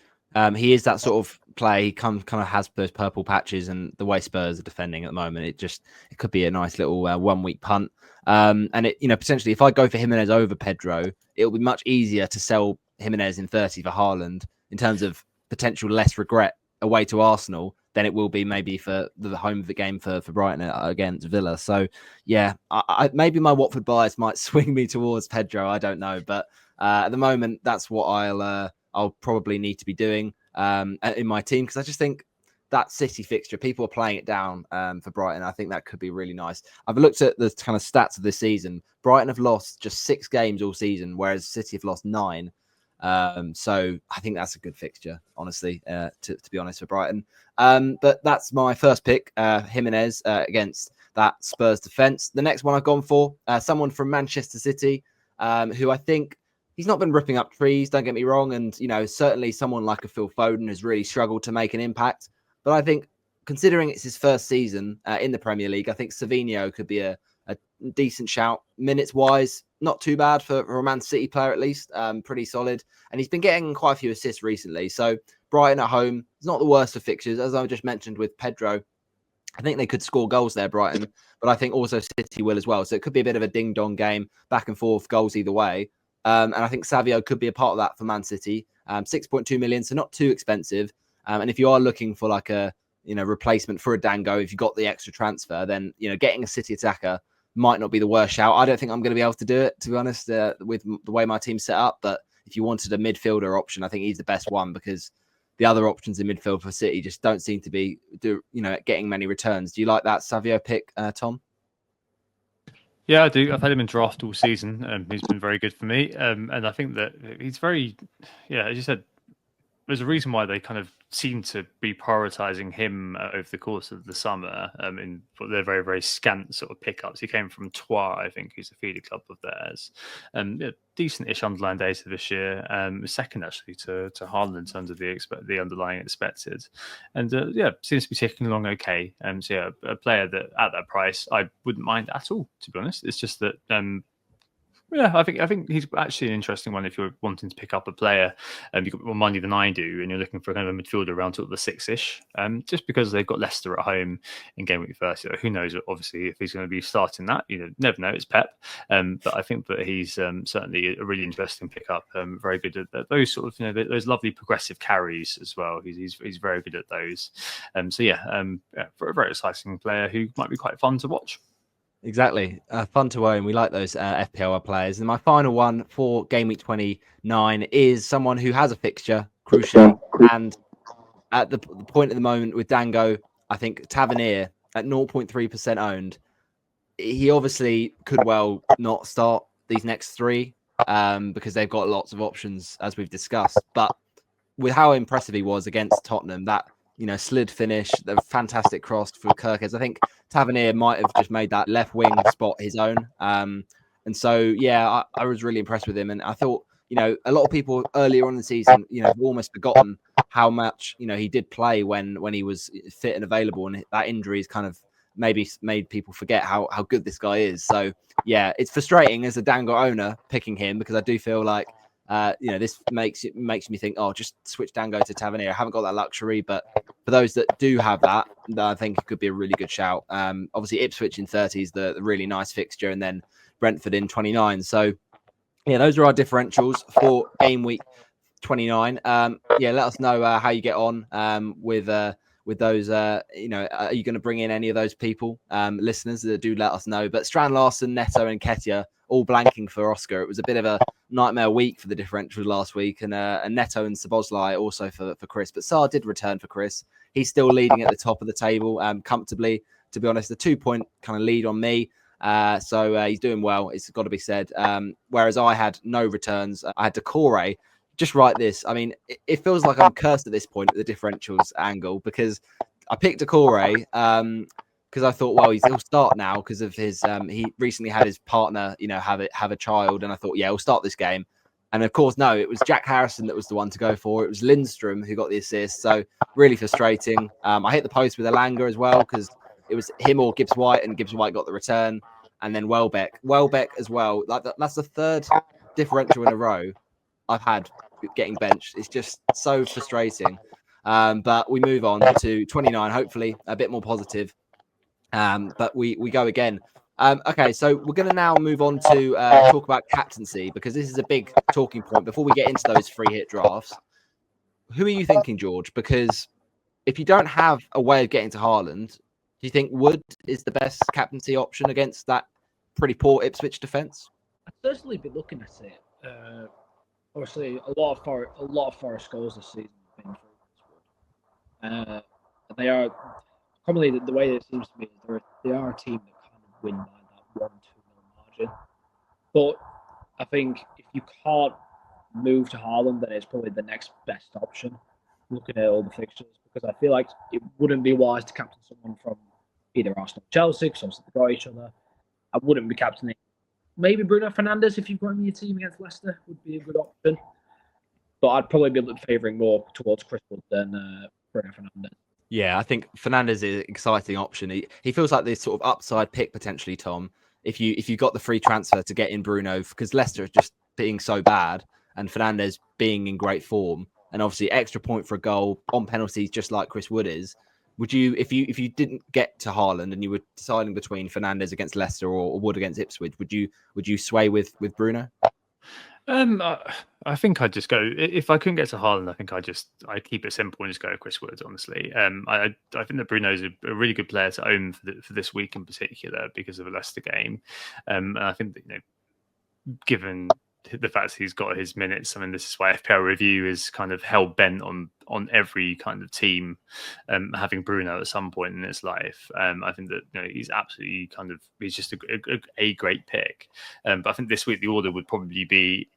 he is that sort of play. He kind of has those purple patches, and the way Spurs are defending at the moment, it could be a nice little 1 week punt. And it, potentially if I go for Jimenez over Pedro, it'll be much easier to sell Jimenez in 30 for Haaland in terms of potential less regret away to Arsenal than it will be maybe for the home of the game for Brighton against Villa. So yeah, I maybe my Watford bias might swing me towards Pedro. I don't know, but at the moment, that's what I'll probably need to be doing in my team, because I just think that City fixture, people are playing it down for Brighton. I think that could be really nice. I've looked at the kind of stats of this season. Brighton have lost just 6 games all season, whereas City have lost 9. So I think that's a good fixture, honestly, to be honest, for Brighton. But that's my first pick, Jimenez against that Spurs defence. The next one I've gone for, someone from Manchester City, who I think he's not been ripping up trees, don't get me wrong. And, certainly someone like a Phil Foden has really struggled to make an impact. But I think considering it's his first season in the Premier League, I think Savinho could be a decent shout. Minutes-wise, not too bad for a Man City player, at least. Pretty solid. And he's been getting quite a few assists recently. So Brighton at home is not the worst of fixtures. As I just mentioned with Pedro, I think they could score goals there, Brighton. But I think also City will as well. So it could be a bit of a ding-dong game, back and forth, goals either way. And I think Savio could be a part of that for Man City. 6.2 million, so not too expensive. And if you are looking for like a replacement for a Dango, if you got the extra transfer, then getting a City attacker might not be the worst shout. I don't think I'm going to be able to do it, to be honest, with the way my team's set up. But if you wanted a midfielder option, I think he's the best one, because the other options in midfield for City just don't seem to be getting many returns. Do you like that Savio pick, Tom? Yeah, I do. I've had him in draft all season. He's been very good for me. And I think that he's very, as you said, there's a reason why they kind of seem to be prioritizing him over the course of the summer in their very, very scant sort of pickups. He came from Troyes, I think, who's a feeder club of theirs. Decent-ish underlying data this year. Second, actually, to Haaland in terms of the underlying expected. And, seems to be ticking along okay. So, a player that at that price, I wouldn't mind at all, to be honest. It's just that... I think he's actually an interesting one if you're wanting to pick up a player. You've got more money than I do, and you're looking for kind of a midfielder around sort of the 6-ish. Just because they've got Leicester at home in game week 30. Who knows? Obviously, if he's going to be starting that, never know. It's Pep, but I think that he's certainly a really interesting pickup. Very good at those sort of those lovely progressive carries as well. He's very good at those. For a very exciting player who might be quite fun to watch. Exactly. Fun to own. We like those FPL players. And my final one for Game Week 29 is someone who has a fixture, crucially. And at the point at the moment with Dango, I think Tavernier at 0.3% owned. He obviously could well not start these next 3 because they've got lots of options, as we've discussed. But with how impressive he was against Tottenham, that slid finish, the fantastic cross for Kirkes. I think Tavernier might have just made that left wing spot his own. And so, I was really impressed with him. And I thought a lot of people earlier on in the season, have almost forgotten how much, he did play when he was fit and available. And that injury has kind of maybe made people forget how good this guy is. So, yeah, it's frustrating as a Dango owner picking him, because I do feel like, this makes me think, just switch Dango to Tavernier. I haven't got that luxury, but for those that do have that, I think it could be a really good shout. Obviously, Ipswich in 30 is the really nice fixture, and then Brentford in 29. So, yeah, those are our differentials for game week 29. Let us know how you get on with those. Are you going to bring in any of those people, listeners? Do let us know. But Strand Larson, Neto, and Ketia all blanking for Oscar. It was a bit of a nightmare week for the differentials last week, and Neto and Szoboszlai also for Chris. But Saar did return for Chris. He's still leading at the top of the table comfortably. To be honest, a 2-point kind of lead on me. So he's doing well. It's got to be said. Whereas I had no returns. I had Decore. Just write this. I mean, it feels like I'm cursed at this point at the differentials angle, because I picked Decore because I thought, well, he'll start now because of his. He recently had his partner, have a child, and I thought, yeah, he'll start this game. And of course, no, it was Jack Harrison that was the one to go for. It was Lindstrom who got the assist. So really frustrating. I hit the post with Elanga as well, because it was him or Gibbs White, and Gibbs White got the return. And then Welbeck as well. That's the third differential in a row I've had getting benched. It's just so frustrating. But we move on to 29, hopefully a bit more positive. But we go again. Okay, so we're going to now move on to talk about captaincy, because this is a big talking point before we get into those free hit drafts. Who are you thinking, George? Because if you don't have a way of getting to Haaland, do you think Wood is the best captaincy option against that pretty poor Ipswich defence? I'd certainly be looking at it. Obviously, a lot of Forest goals this season have been through Wood. They are commonly the way it seems to me is they are a team that kind of win by that 1-2 margin. But I think if you can't move to Haaland, then it's probably the next best option, looking at all the fixtures, because I feel like it wouldn't be wise to captain someone from either Arsenal or Chelsea, because obviously they got each other. I wouldn't be captaining. Maybe Bruno Fernandes, if you've got him in your team against Leicester, would be a good option. But I'd probably be favouring more towards Chris Wood than Bruno Fernandes. Yeah, I think Fernandes is an exciting option. He feels like this sort of upside pick potentially, Tom. If you got the free transfer to get in Bruno, because Leicester is just being so bad, and Fernandes being in great form, and obviously extra point for a goal on penalties, just like Chris Wood is. Would you, if you didn't get to Haaland and you were deciding between Fernandes against Leicester or Wood against Ipswich, would you sway with Bruno? I think I'd just go, if I couldn't get to Haaland, I think I'd keep it simple and just go with Chris Wood, honestly. I think that Bruno's a really good player to own for this week in particular because of the Leicester game. And I think that, given the fact that he's got his minutes, I mean, this is why FPL Review is kind of hell bent on every kind of team having Bruno at some point in his life. I think that he's absolutely he's just a great pick. But I think this week the order would probably be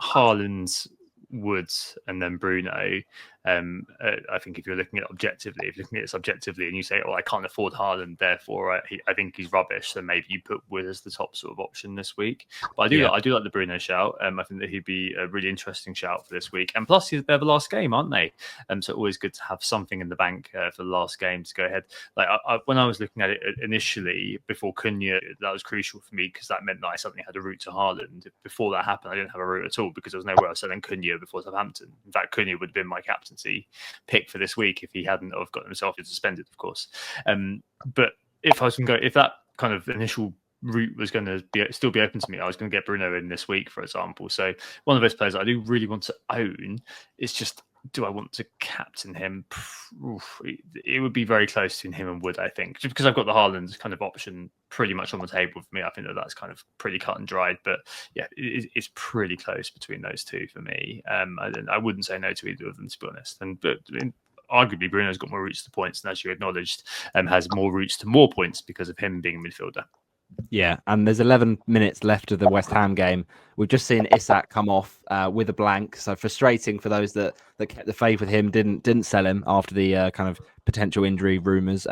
Haaland, Woods, and then Bruno. I think if you're looking at it subjectively, and you say, "Oh, I can't afford Haaland, therefore I think he's rubbish," then maybe you put Wood as the top sort of option this week. But I do like the Bruno shout. I think that he'd be a really interesting shout for this week. And plus, they're the last game, aren't they? So always good to have something in the bank for the last game to go ahead. Like when I was looking at it initially before Cunha, that was crucial for me because that meant that I suddenly had a route to Haaland. Before that happened, I didn't have a route at all because there was nowhere else selling Cunha before Southampton. In fact, Cunha would have been my captain pick for this week if he hadn't have got himself suspended, of course. But if that kind of initial route was going to still be open to me, I was going to get Bruno in this week, for example. So one of those players I do really want to own is just, do I want to captain him? It would be very close between him and Wood, I think, just because I've got the Haaland kind of option pretty much on the table for me. I think that's kind of pretty cut and dried, but yeah, it's pretty close between those two for me. I wouldn't say no to either of them, to be honest. But arguably, Bruno's got more routes to points, and as you acknowledged, has more routes to more points because of him being a midfielder. Yeah, and there's 11 minutes left of the West Ham game. We've just seen Isak come off with a blank, so frustrating for those that kept the faith with him, didn't sell him after the kind of potential injury rumours.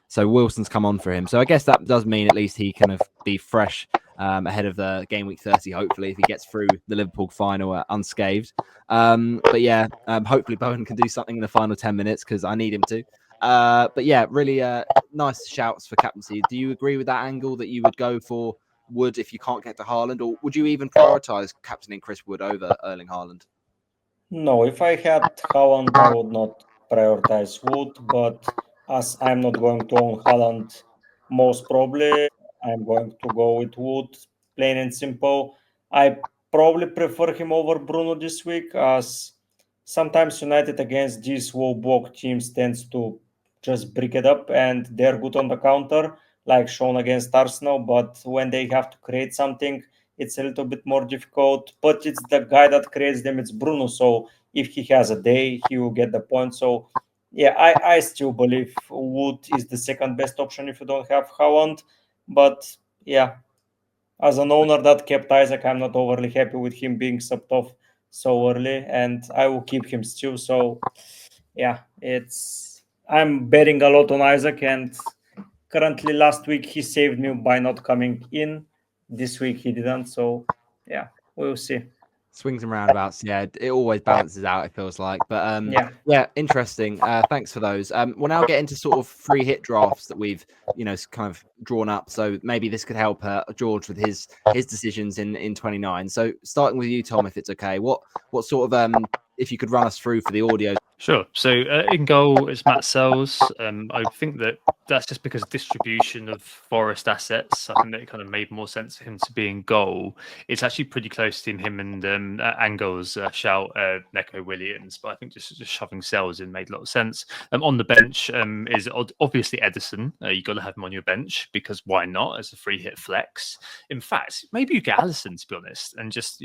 So Wilson's come on for him. So I guess that does mean at least he can be fresh ahead of the game week 30. Hopefully, if he gets through the Liverpool final unscathed. But yeah, hopefully Bowen can do something in the final 10 minutes because I need him to. But yeah, really nice shouts for captaincy. Do you agree with that angle that you would go for Wood if you can't get to Haaland, or would you even prioritise captaining Chris Wood over Erling Haaland? No, if I had Haaland, I would not prioritize Wood, but as I'm not going to own Haaland, most probably I'm going to go with Wood, plain and simple. I probably prefer him over Bruno this week, as sometimes United against these low block teams tends to just brick it up, and they're good on the counter, like shown against Arsenal, but when they have to create something, it's a little bit more difficult. But it's the guy that creates them, it's Bruno, so if he has a day, he will get the point. So yeah, I still believe Wood is the second best option if you don't have Haaland. But yeah, as an owner that kept Isaac, I'm not overly happy with him being subbed off so early, and I will keep him still. So yeah, I'm betting a lot on Isaac, and currently last week he saved me by not coming in. This week he didn't. So yeah, we'll see. Swings and roundabouts, yeah, it always balances out, it feels like. But yeah, interesting. Thanks for those. We'll now get into sort of free hit drafts that we've kind of drawn up. So maybe this could help George with his decisions in 29. So starting with you, Tom, if it's okay, what sort of if you could run us through for the audio. Sure. So in goal, it's Matt Sells. I think that's just because of distribution of Forest assets. I think that it kind of made more sense for him to be in goal. It's actually pretty close to him and Angel's shout Neco Williams, but I think just shoving Sells in made a lot of sense. On the bench is obviously Edison. You got to have him on your bench because why not as a free hit flex? In fact, maybe you get Alisson, to be honest, and just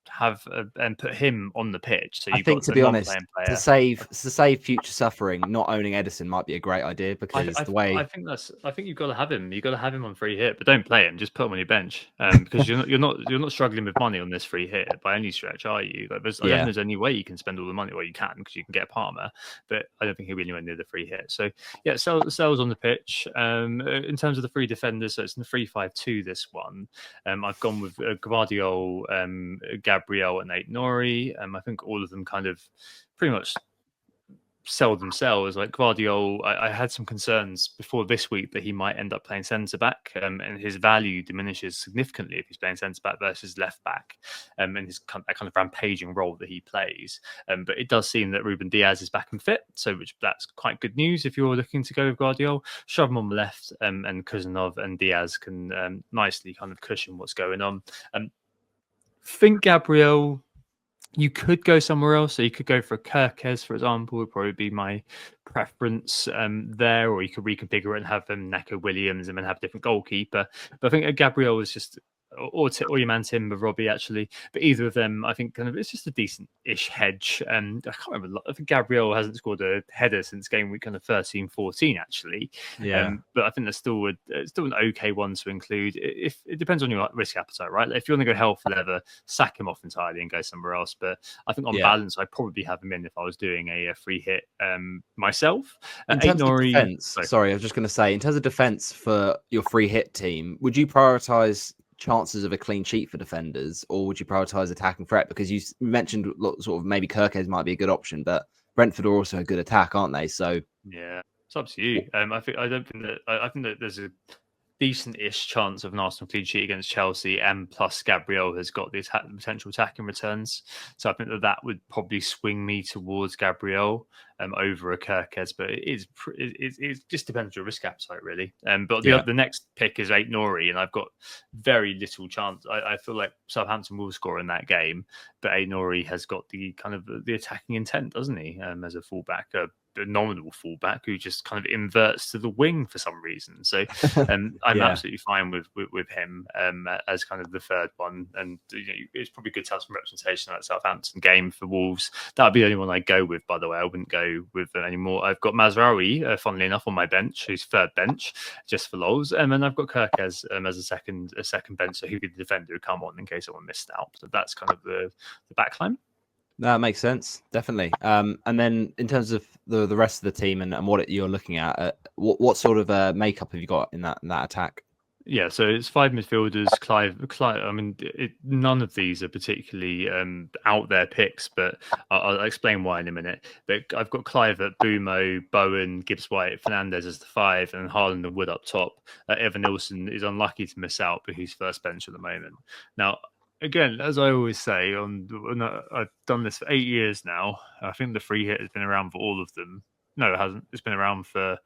have and put him on the pitch. So I think, to be honest, to save future suffering, not owning Edison might be a great idea because I think you've got to have him. You've got to have him on free hit, but don't play him. Just put him on your bench because you're not struggling with money on this free hit by any stretch, are you? I don't think there's any way you can spend all the money. Well, you can because you can get a Palmer, but I don't think he'll be anywhere near the free hit. So yeah, Sells on the pitch. In terms of the free defenders, so it's in the 3-5-2 this one. I've gone with Guardiola, Gabriel, and Aït-Nouri. I think all of them kind of pretty much sell themselves. Like Guardiola, I had some concerns before this week that he might end up playing centre back, and his value diminishes significantly if he's playing centre back versus left back, and his that kind of rampaging role that he plays. But it does seem that Ruben Diaz is back and fit, so that's quite good news if you're looking to go with Guardiola. Shove him on the left, and Kuzanov and Diaz can nicely kind of cushion what's going on. Think Gabriel. You could go somewhere else. So you could go for a Kirkes, for example, would probably be my preference there. Or you could reconfigure it and have Neco Williams and then have a different goalkeeper. But I think Gabriel is just, or your man Timber, Robbie, actually. But either of them, I think, kind of it's just a decent-ish hedge. I can't remember. I think Gabriel hasn't scored a header since game week kind of 13-14, actually. Yeah. But I think there's still an okay one to include. If it depends on your risk appetite, right? Like if you want to go hell for leather, sack him off entirely and go somewhere else. But I think on balance, I'd probably have him in if I was doing a free hit myself. In terms of defense, sorry, I was just going to say, in terms of defense for your free hit team, would you prioritize chances of a clean sheet for defenders, or would you prioritize attacking threat? Because you mentioned sort of maybe Kirkes might be a good option, but Brentford are also a good attack, aren't they? So yeah, it's up to you. I think that there's a decent-ish chance of an Arsenal clean sheet against Chelsea, and plus Gabriel has got the potential attacking returns. So I think that would probably swing me towards Gabriel over a Kirkes, but it just depends on your risk appetite, really. But the next pick is Aït-Nouri, and I've got very little chance. I feel like Southampton will score in that game, but Aït-Nouri has got the kind of the attacking intent, doesn't he? As a fullback, a nominal fullback who just kind of inverts to the wing for some reason. So I'm absolutely fine with him as kind of the third one. And it's probably good to have some representation of that Southampton game for Wolves. That would be the only one I'd go with, by the way. I wouldn't go with any more. I've got Mazraoui, funnily enough, on my bench, who's third bench, just for lols. And then I've got Kirkes as a second bench, so who could the defender come on in case someone missed out. So that's kind of the backline. That makes sense, definitely. And then in terms of the rest of the team and what you're looking at, what sort of makeup have you got in that attack? Yeah, so it's 5 midfielders. Clive. I mean, none of these are particularly out there picks, but I'll explain why in a minute. But I've got Clive at Bumo, Bowen, Gibbs White, Fernandez as the 5, and Haaland and Wood up top. Evan Nilsson is unlucky to miss out, but he's first bench at the moment. Now, again, as I always say, I've done this for 8 years now. I think the free hit has been around for all of them. No, it hasn't. It's been around for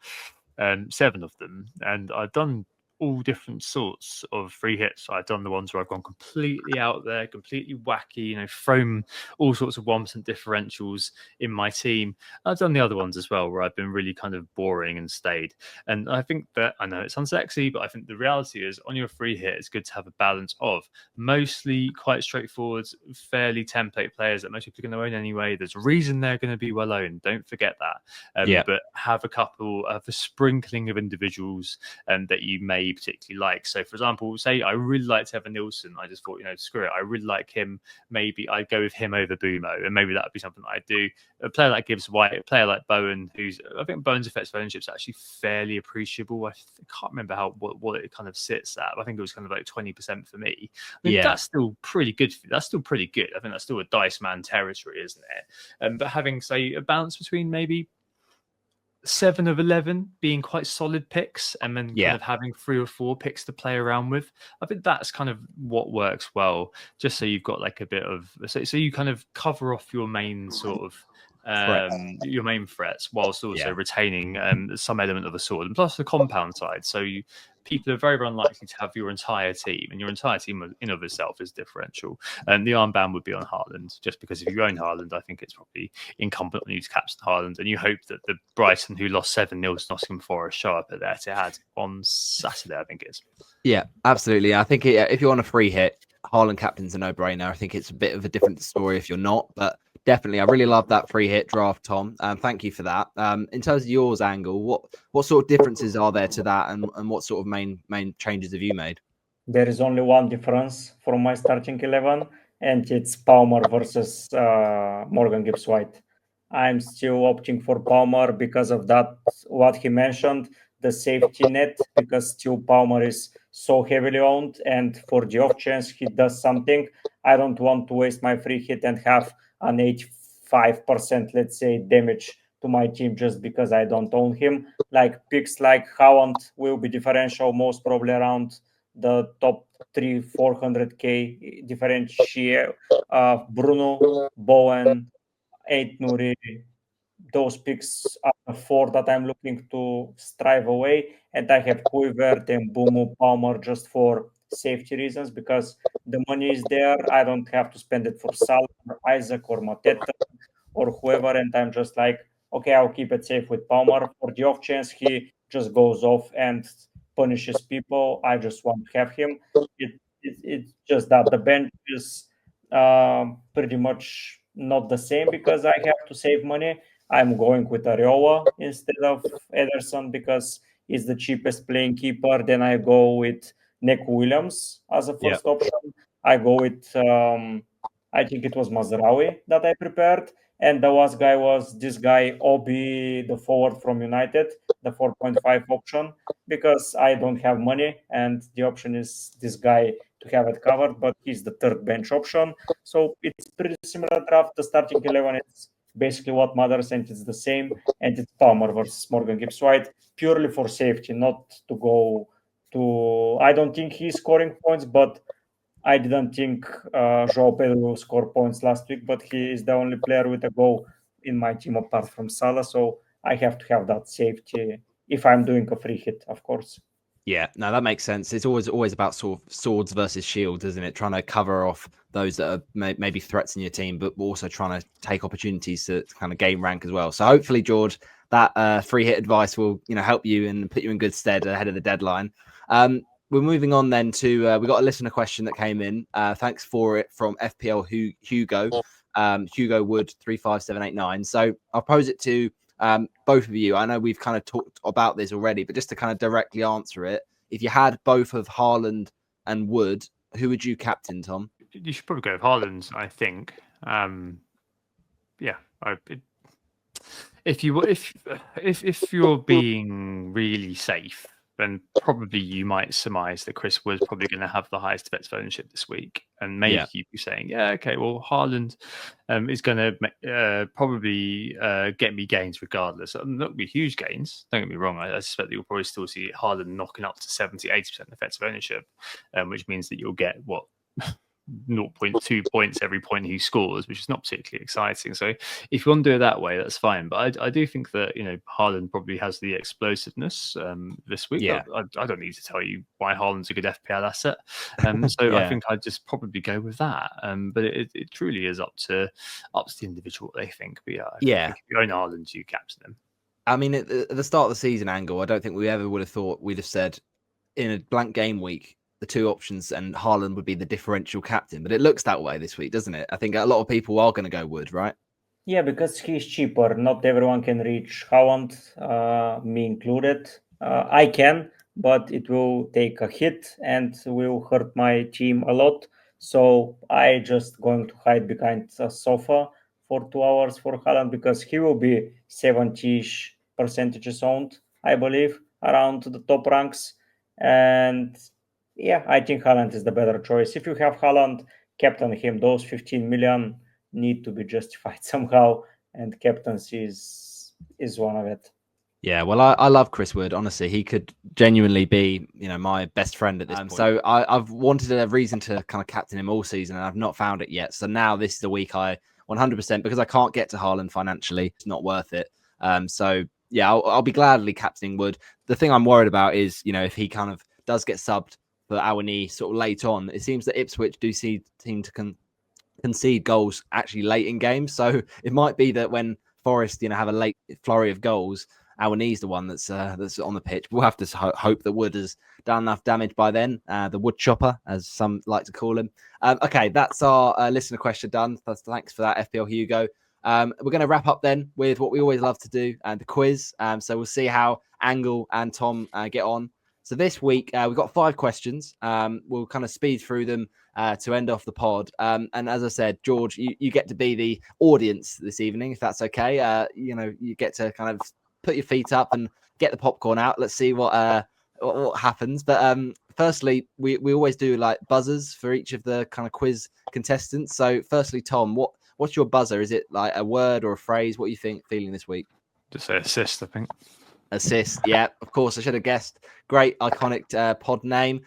7 of them, and I've done all different sorts of free hits. I've done the ones where I've gone completely out there, completely wacky, thrown all sorts of 1% differentials in my team. I've done the other ones as well, where I've been really kind of boring and stayed. And I think that, I know it's unsexy, but I think the reality is on your free hit, it's good to have a balance of mostly quite straightforward, fairly template players that most people are going to own anyway. There's a reason they're going to be well owned. Don't forget that. But have a sprinkling of individuals that you may particularly like. So, for example, say I really liked Evan Nilsson. I just thought, screw it. I really like him. Maybe I'd go with him over Bumo, and maybe that would be something that I'd do. A player like Gibbs White, a player like Bowen, I think Bowen's effective ownership is actually fairly appreciable. I can't remember what it kind of sits at. I think it was kind of like 20% for me. I mean, that's still pretty good. That's still pretty good. I think that's still a dice man territory, isn't it? But having, say, a balance between maybe 7 of 11 being quite solid picks, and then kind of having 3 or 4 picks to play around with, I think that's kind of what works well. Just so you've got like a bit of, so you kind of cover off your main sort of your main threats, whilst also retaining some element of a sword, and plus the compound side. So people are very, very unlikely to have your entire team, and your entire team in of itself is differential. And the armband would be on Haaland, just because if you own Haaland, I think it's probably incumbent on you to captain Haaland, and you hope that the Brighton, who lost 7-0 to Nottingham Forest, show up at the Etihad on Saturday, I think it is. Yeah, absolutely. I think if you're on a free hit, Haaland captain's a no-brainer. I think it's a bit of a different story if you're not, but definitely, I really love that free hit draft, Tom. Thank you for that. In terms of yours, Angle, what sort of differences are there to that, and what sort of main changes have you made? There is only one difference from my starting 11, and it's Palmer versus Morgan Gibbs White. I'm still opting for Palmer because of that, what he mentioned, the safety net, because still Palmer is so heavily owned, and for the off chance he does something, I don't want to waste my free hit and have an 85%, let's say, damage to my team just because I don't own him. Like picks like Haaland will be differential, most probably around the top 300-400k differential. Bruno, Bowen, 8 Nuri, those picks are the 4 that I'm looking to strive away. And I have Kluivert and Bumo, Palmer just for safety reasons, because the money is there. I don't have to spend it for Salah or Isaac or Mateta or whoever. And I'm just like, okay, I'll keep it safe with Palmer. For the off chance he just goes off and punishes people, I just want to have him. It's just that the bench is pretty much not the same because I have to save money. I'm going with Areola instead of Ederson because he's the cheapest playing keeper. Then I go with Neco Williams as a first option. I go with, I think it was Mazraoui that I prepared. And the last guy was this guy, Obi, the forward from United, the 4.5 option, because I don't have money. And the option is this guy to have it covered, but he's the third bench option. So it's pretty similar draft. The starting 11 is basically what matters, and it's the same. And it's Palmer versus Morgan Gibbs White, purely for safety, not to go to. I don't think he's scoring points, but I didn't think João Pedro will score points last week, but he is the only player with a goal in my team apart from Salah. So I have to have that safety if I'm doing a free hit, of course. Yeah, no, that makes sense. It's always about sort of swords versus shields, isn't it? Trying to cover off those that are maybe threats in your team, but also trying to take opportunities to kind of gain rank as well. So hopefully, George, that free hit advice will help you and put you in good stead ahead of the deadline. We're moving on then to we got a listener question that came in. Thanks for it from FPL Hugo, Hugo Wood 35789. So I'll pose it to both of you. I know we've kind of talked about this already, but just to kind of directly answer it, if you had both of Haaland and Wood, who would you captain, Tom? You should probably go with Haaland, I think. If you're being really safe, then probably you might surmise that Chris Wood's probably going to have the highest defensive ownership this week, and maybe you'd be saying, yeah, okay, well, Haaland is going to probably get me gains regardless. Not going to be huge gains, don't get me wrong. I suspect that you'll probably still see Haaland knocking up to 70-80% defensive ownership, which means that you'll get, 0.2 points every point he scores, which is not particularly exciting. So if you want to do it that way, that's fine. But I do think that, Haaland probably has the explosiveness this week. Yeah. I don't need to tell you why Haaland's a good FPL asset. So I think I'd just probably go with that. But it truly is up to the individual what they think. But I think if you own Haaland, you captain him. I mean, at the start of the season angle, I don't think we ever would have thought we'd have said in a blank game week, the two options and Haaland would be the differential captain, but it looks that way this week, doesn't it? I think a lot of people are going to go Wood, right? Yeah, because he's cheaper. Not everyone can reach Haaland, me included. I can, but it will take a hit and will hurt my team a lot. So I just going to hide behind a sofa for 2 hours for Haaland because he will be 70-ish percentages owned, I believe, around the top ranks. And yeah, I think Haaland is the better choice. If you have Haaland, captain him. Those 15 million need to be justified somehow, and captaincy is one of it. Yeah, well, I love Chris Wood. Honestly, he could genuinely be, my best friend at this point. So I've wanted a reason to kind of captain him all season, and I've not found it yet. So now this is the week I 100%, because I can't get to Haaland financially, it's not worth it. So yeah, I'll be gladly captaining Wood. The thing I'm worried about is, if he kind of does get subbed for Awani sort of late on, it seems that Ipswich do seem to concede goals actually late in games. So it might be that when Forest, have a late flurry of goals, Awani's the one that's on the pitch. We'll have to hope that Wood has done enough damage by then. The Wood Chopper, as some like to call him. Okay, that's our listener question done. Thanks for that, FPL Hugo. We're going to wrap up then with what we always love to do, the quiz. So we'll see how Angle and Tom get on. So this week, we've got 5 questions. We'll kind of speed through them to end off the pod. And as I said, George, you get to be the audience this evening, if that's okay. You get to kind of put your feet up and get the popcorn out. Let's see what happens. But firstly, we always do like buzzers for each of the kind of quiz contestants. So firstly, Tom, what's your buzzer? Is it like a word or a phrase? What are you feeling this week? Just say assist, I think. Assist, yeah, of course. I should have guessed. Great, iconic pod name.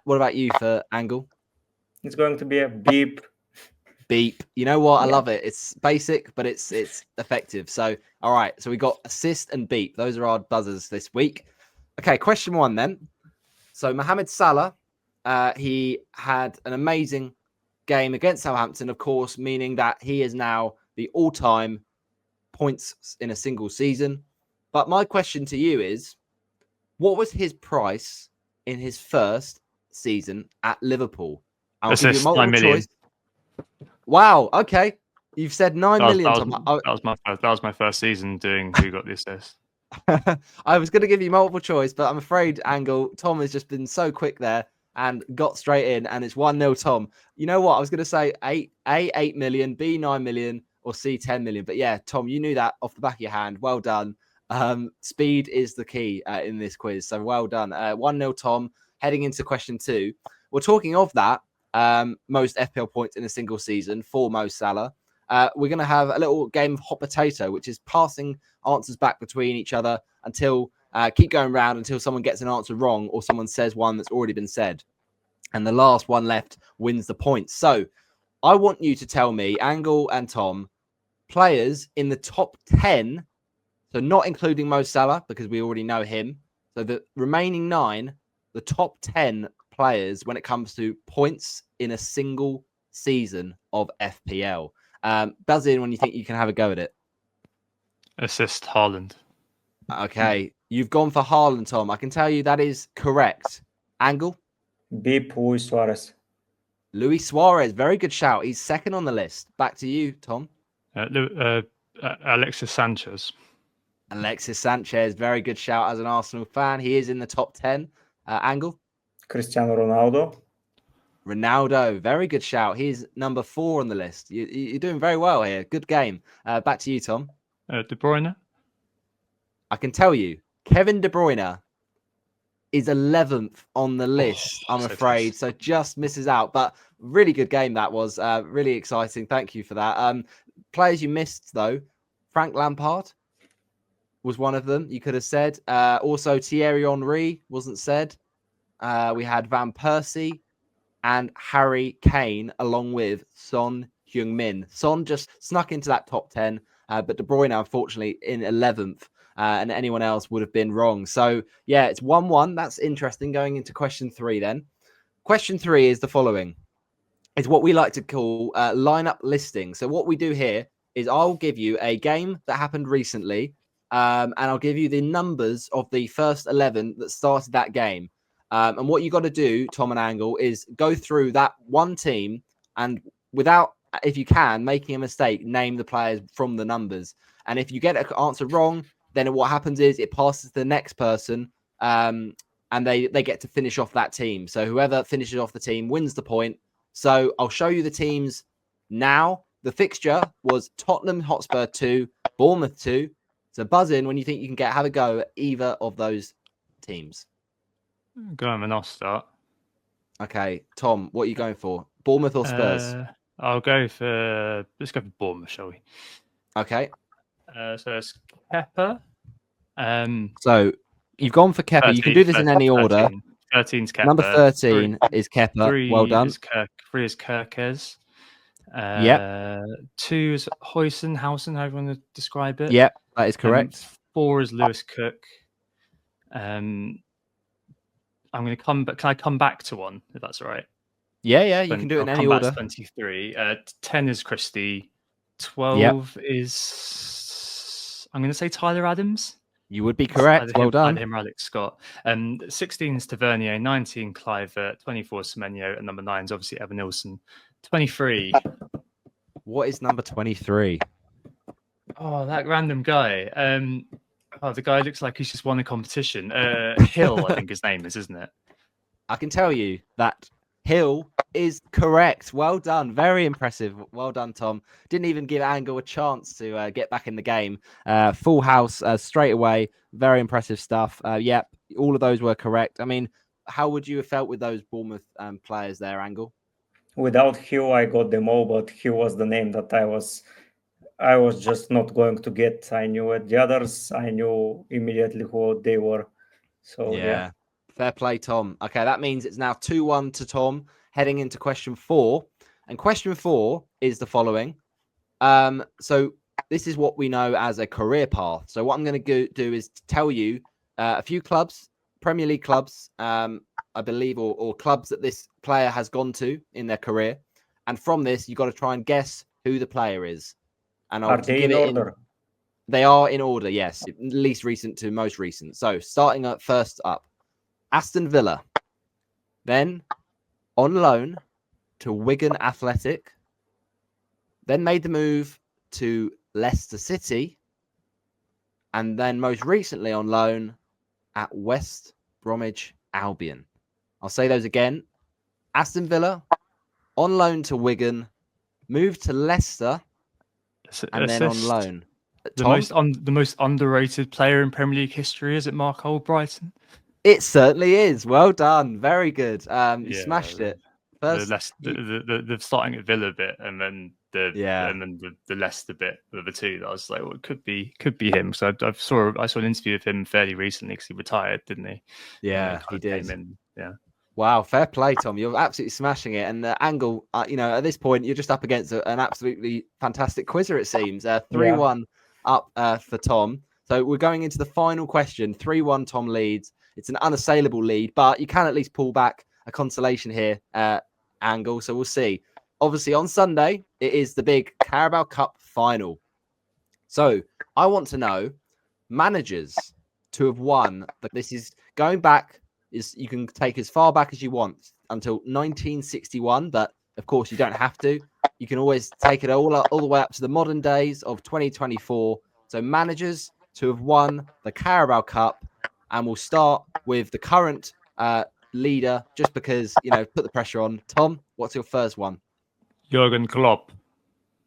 What about you for Angle? It's going to be a beep. Beep. You know what? I love it. It's basic, but it's effective. So, all right. So we got assist and beep. Those are our buzzers this week. Okay, question 1 then. So Mohamed Salah, he had an amazing game against Southampton, of course, meaning that he is now the all-time points in a single season. But my question to you is, what was his price in his first season at Liverpool? I'll give you multiple 9 million. choice. Wow. Okay. You've said 9 million. That was my first season doing who got the assist. I was going to give you multiple choice, but I'm afraid, Angle, Tom has just been so quick there and got straight in, and it's 1-0 Tom. You know what? I was going to say A, 8 million, B, 9 million, or C, 10 million. But yeah, Tom, you knew that off the back of your hand. Well done. Speed is the key in this quiz. So well done. 1-0 Tom, heading into question 2. We're talking of that. Most FPL points in a single season for Mo Salah. We're going to have a little game of hot potato, which is passing answers back between each other until keep going round until someone gets an answer wrong or someone says one that's already been said. And the last one left wins the points. So I want you to tell me, Angle and Tom, players in the top 10, so not including Mo Salah because we already know him. So the remaining 9, the top 10 players when it comes to points in a single season of FPL. Buzz in when you think you can have a go at it. Assist Haaland. Okay, you've gone for Haaland, Tom. I can tell you that is correct. Angle? Beep, Luis Suarez. Luis Suarez, very good shout. He's second on the list. Back to you, Tom. Alexis Sanchez. Alexis Sanchez, very good shout as an Arsenal fan. He is in the top 10. Angle? Cristiano Ronaldo. Ronaldo, very good shout. He's number 4 on the list. You're doing very well here. Good game. Back to you, Tom. De Bruyne. I can tell you, Kevin De Bruyne is 11th on the list, I'm so afraid. close. So just misses out. But really good game that was. Really exciting. Thank you for that. Players you missed, though. Frank Lampard was one of them, you could have said. Also, Thierry Henry wasn't said. We had Van Persie and Harry Kane, along with Son Heung-min. Son just snuck into that top 10, but De Bruyne, unfortunately, in 11th. And anyone else would have been wrong. So, yeah, it's 1-1. That's interesting. Going into question 3 then. Question 3 is the following. It's what we like to call lineup listing. So what we do here is I'll give you a game that happened recently, and I'll give you the numbers of the first 11 that started that game. And what you got to do, Tom and Angle, is go through that one team and without, if you can, making a mistake, name the players from the numbers. And if you get an answer wrong, then what happens is it passes to the next person, and they get to finish off that team. So whoever finishes off the team wins the point. So I'll show you the teams now. The fixture was Tottenham Hotspur 2, Bournemouth 2. So buzz in when you think you can have a go at either of those teams. Go on, and I'll start. Okay, Tom, what are you going for? Bournemouth or Spurs? Let's go for Bournemouth, shall we? Okay. So it's Kepa. So you've gone for Kepa. 13, you can do this in any order. 13's Kepa. Number 13 is Kepa. Well done. 3 is Kirkes. Yep. 2 is Hausen, however you want to describe it. Yep, that is correct. 4 is Lewis Cook. I'm going to come back. Can I come back to one, if that's all right? Yeah, you can do it in any order. 23. 10 is Christie. 12 is, I'm going to say Tyler Adams. You would be correct. Well done. Him, Alex Scott. 16 is Tavernier. 19 Clivert. 24 Semenyo. And number 9 is obviously Evan Nilsson. 23. What is number 23? Oh, that random guy. The guy looks like he's just won a competition. Hill, I think his name is, isn't it? I can tell you that Hill is correct. Well done. Very impressive. Well done, Tom. Didn't even give Angle a chance to get back in the game. Full house straight away. Very impressive stuff. Yep, all of those were correct. I mean, how would you have felt with those Bournemouth players there, Angle? Without Hill, I got them all, but Hill was the name that I was just not going to get. I knew it. The others, I knew immediately who they were. So, yeah. Fair play, Tom. Okay, that means it's now 2-1 to Tom, heading into question 4. And question 4 is the following. So this is what we know as a career path. So what I'm going to do is tell you a few clubs, Premier League clubs, I believe, or clubs that this player has gone to in their career. And from this, you've got to try and guess who the player is. And Are they in order? They are in order, yes. Least recent to most recent. So starting at first up, Aston Villa. Then on loan to Wigan Athletic. Then made the move to Leicester City. And then most recently on loan at West Bromwich Albion. I'll say those again. Aston Villa, on loan to Wigan, moved to Leicester, and then on loan. The most underrated player in Premier League history, is it Mark Albrighton? It certainly is. Well done. Very good. You smashed it. First, the starting at Villa bit, and then the Leicester bit were the two that I was like, well, it could be him. So I saw an interview of him fairly recently because he retired, didn't he? Yeah, he did. Yeah. Wow, fair play, Tom. You're absolutely smashing it. And the Angle, at this point, you're just up against an absolutely fantastic quizzer, it seems. 3-1 up for Tom. So we're going into the final question. 3-1 Tom leads. It's an unassailable lead, but you can at least pull back a consolation here, Angle. So we'll see. Obviously, on Sunday, it is the big Carabao Cup final. So I want to know managers to have won. This is going back. You can take as far back as you want until 1961, but of course you don't have to. You can always take it all the way up to the modern days of 2024. So managers to have won the Carabao Cup, and we'll start with the current leader, just because put the pressure on. Tom, what's your first one? Jurgen Klopp.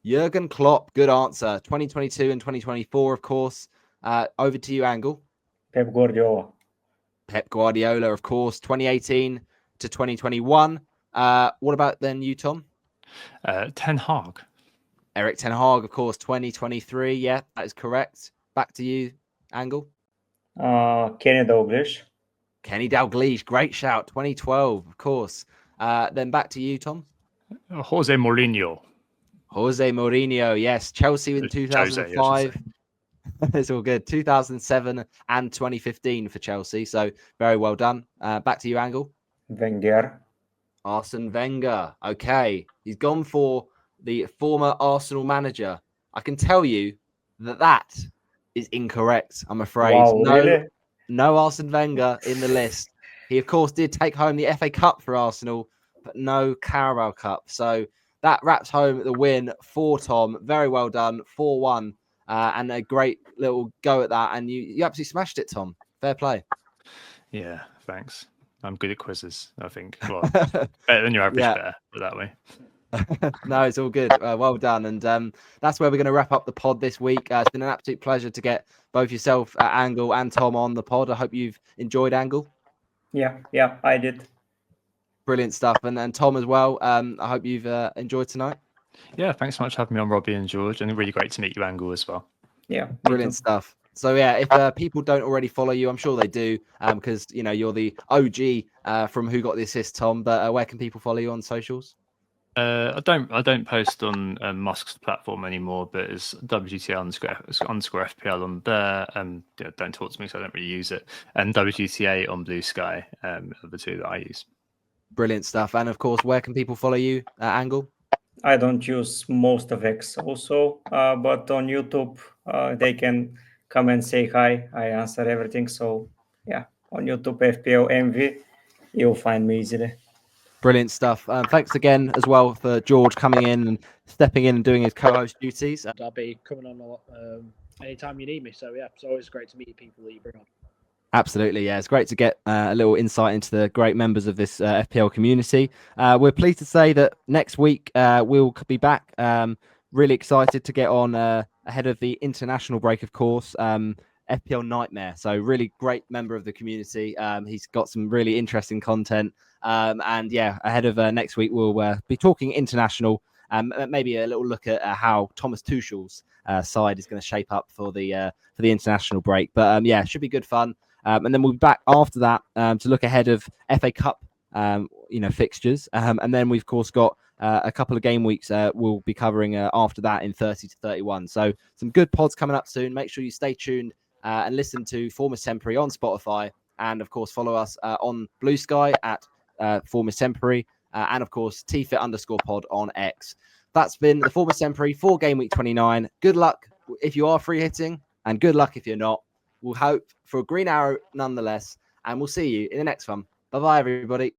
Jurgen Klopp, good answer. 2022 and 2024, of course. Over to you, Angle. Pep Guardiola. Pep Guardiola, of course, 2018 to 2021. What about then you, Tom? Ten Hag. Eric Ten Hag, of course, 2023. Yeah, that is correct. Back to you, Angle. Kenny Dalglish. Kenny Dalglish, great shout. 2012, of course. Then back to you, Tom. Jose Mourinho. Jose Mourinho, yes. Chelsea in Jose, 2005. It's all good. 2007 and 2015 for Chelsea. So very well done. Back to you, Angle. Wenger. Arsene Wenger. Okay. He's gone for the former Arsenal manager. I can tell you that is incorrect, I'm afraid. Wow, really? No Arsene Wenger in the list. He, of course, did take home the FA Cup for Arsenal, but no Carabao Cup. So that wraps home the win for Tom. Very well done. 4-1. And a great little go at that. And you absolutely smashed it, Tom. Fair play. Yeah, thanks. I'm good at quizzes, I think. Well, better than your average better, put it that way. No, it's all good. Well done. And that's where we're going to wrap up the pod this week. It's been an absolute pleasure to get both yourself, Angle, and Tom on the pod. I hope you've enjoyed, Angle. Yeah, I did. Brilliant stuff. And Tom as well. I hope you've enjoyed tonight. Yeah, thanks so much for having me on, Robbie and George. And really great to meet you, Angle, as well. Yeah. Brilliant stuff. So yeah, if people don't already follow you, I'm sure they do, because you're the OG from Who Got the Assist, Tom. But where can people follow you on socials? I don't post on Musk's platform anymore, but it's WGTA underscore FPL on there. Don't talk to me, so I don't really use it. And WGTA on Blue Sky are the two that I use. Brilliant stuff. And of course, where can people follow you, Angle? I don't use most of X also, but on YouTube they can come and say hi. I answer everything. So yeah, on YouTube FPL MV, you'll find me easily. Brilliant stuff. Thanks again as well for George coming in and stepping in and doing his co-host duties. I'll be coming on anytime you need me. So yeah, it's always great to meet people that you bring on. Absolutely, yeah. It's great to get a little insight into the great members of this FPL community. We're pleased to say that next week we'll be back. Really excited to get on ahead of the international break, of course. FPL Nightmare. So really great member of the community. He's got some really interesting content. And yeah, ahead of next week, we'll be talking international. Maybe a little look at how Thomas Tuchel's side is going to shape up for the international break. But yeah, it should be good fun. And then we'll be back after that to look ahead of FA Cup, fixtures. And then we've of course got a couple of game weeks we'll be covering after that in 30 to 31. So some good pods coming up soon. Make sure you stay tuned and listen to Formus Temporary on Spotify. And of course, follow us on Blue Sky at Formus Temporary. And of course, TFit_pod on X. That's been the Formus Temporary for Game Week 29. Good luck if you are free hitting, and good luck if you're not. We'll hope for a green arrow nonetheless. And we'll see you in the next one. Bye-bye, everybody.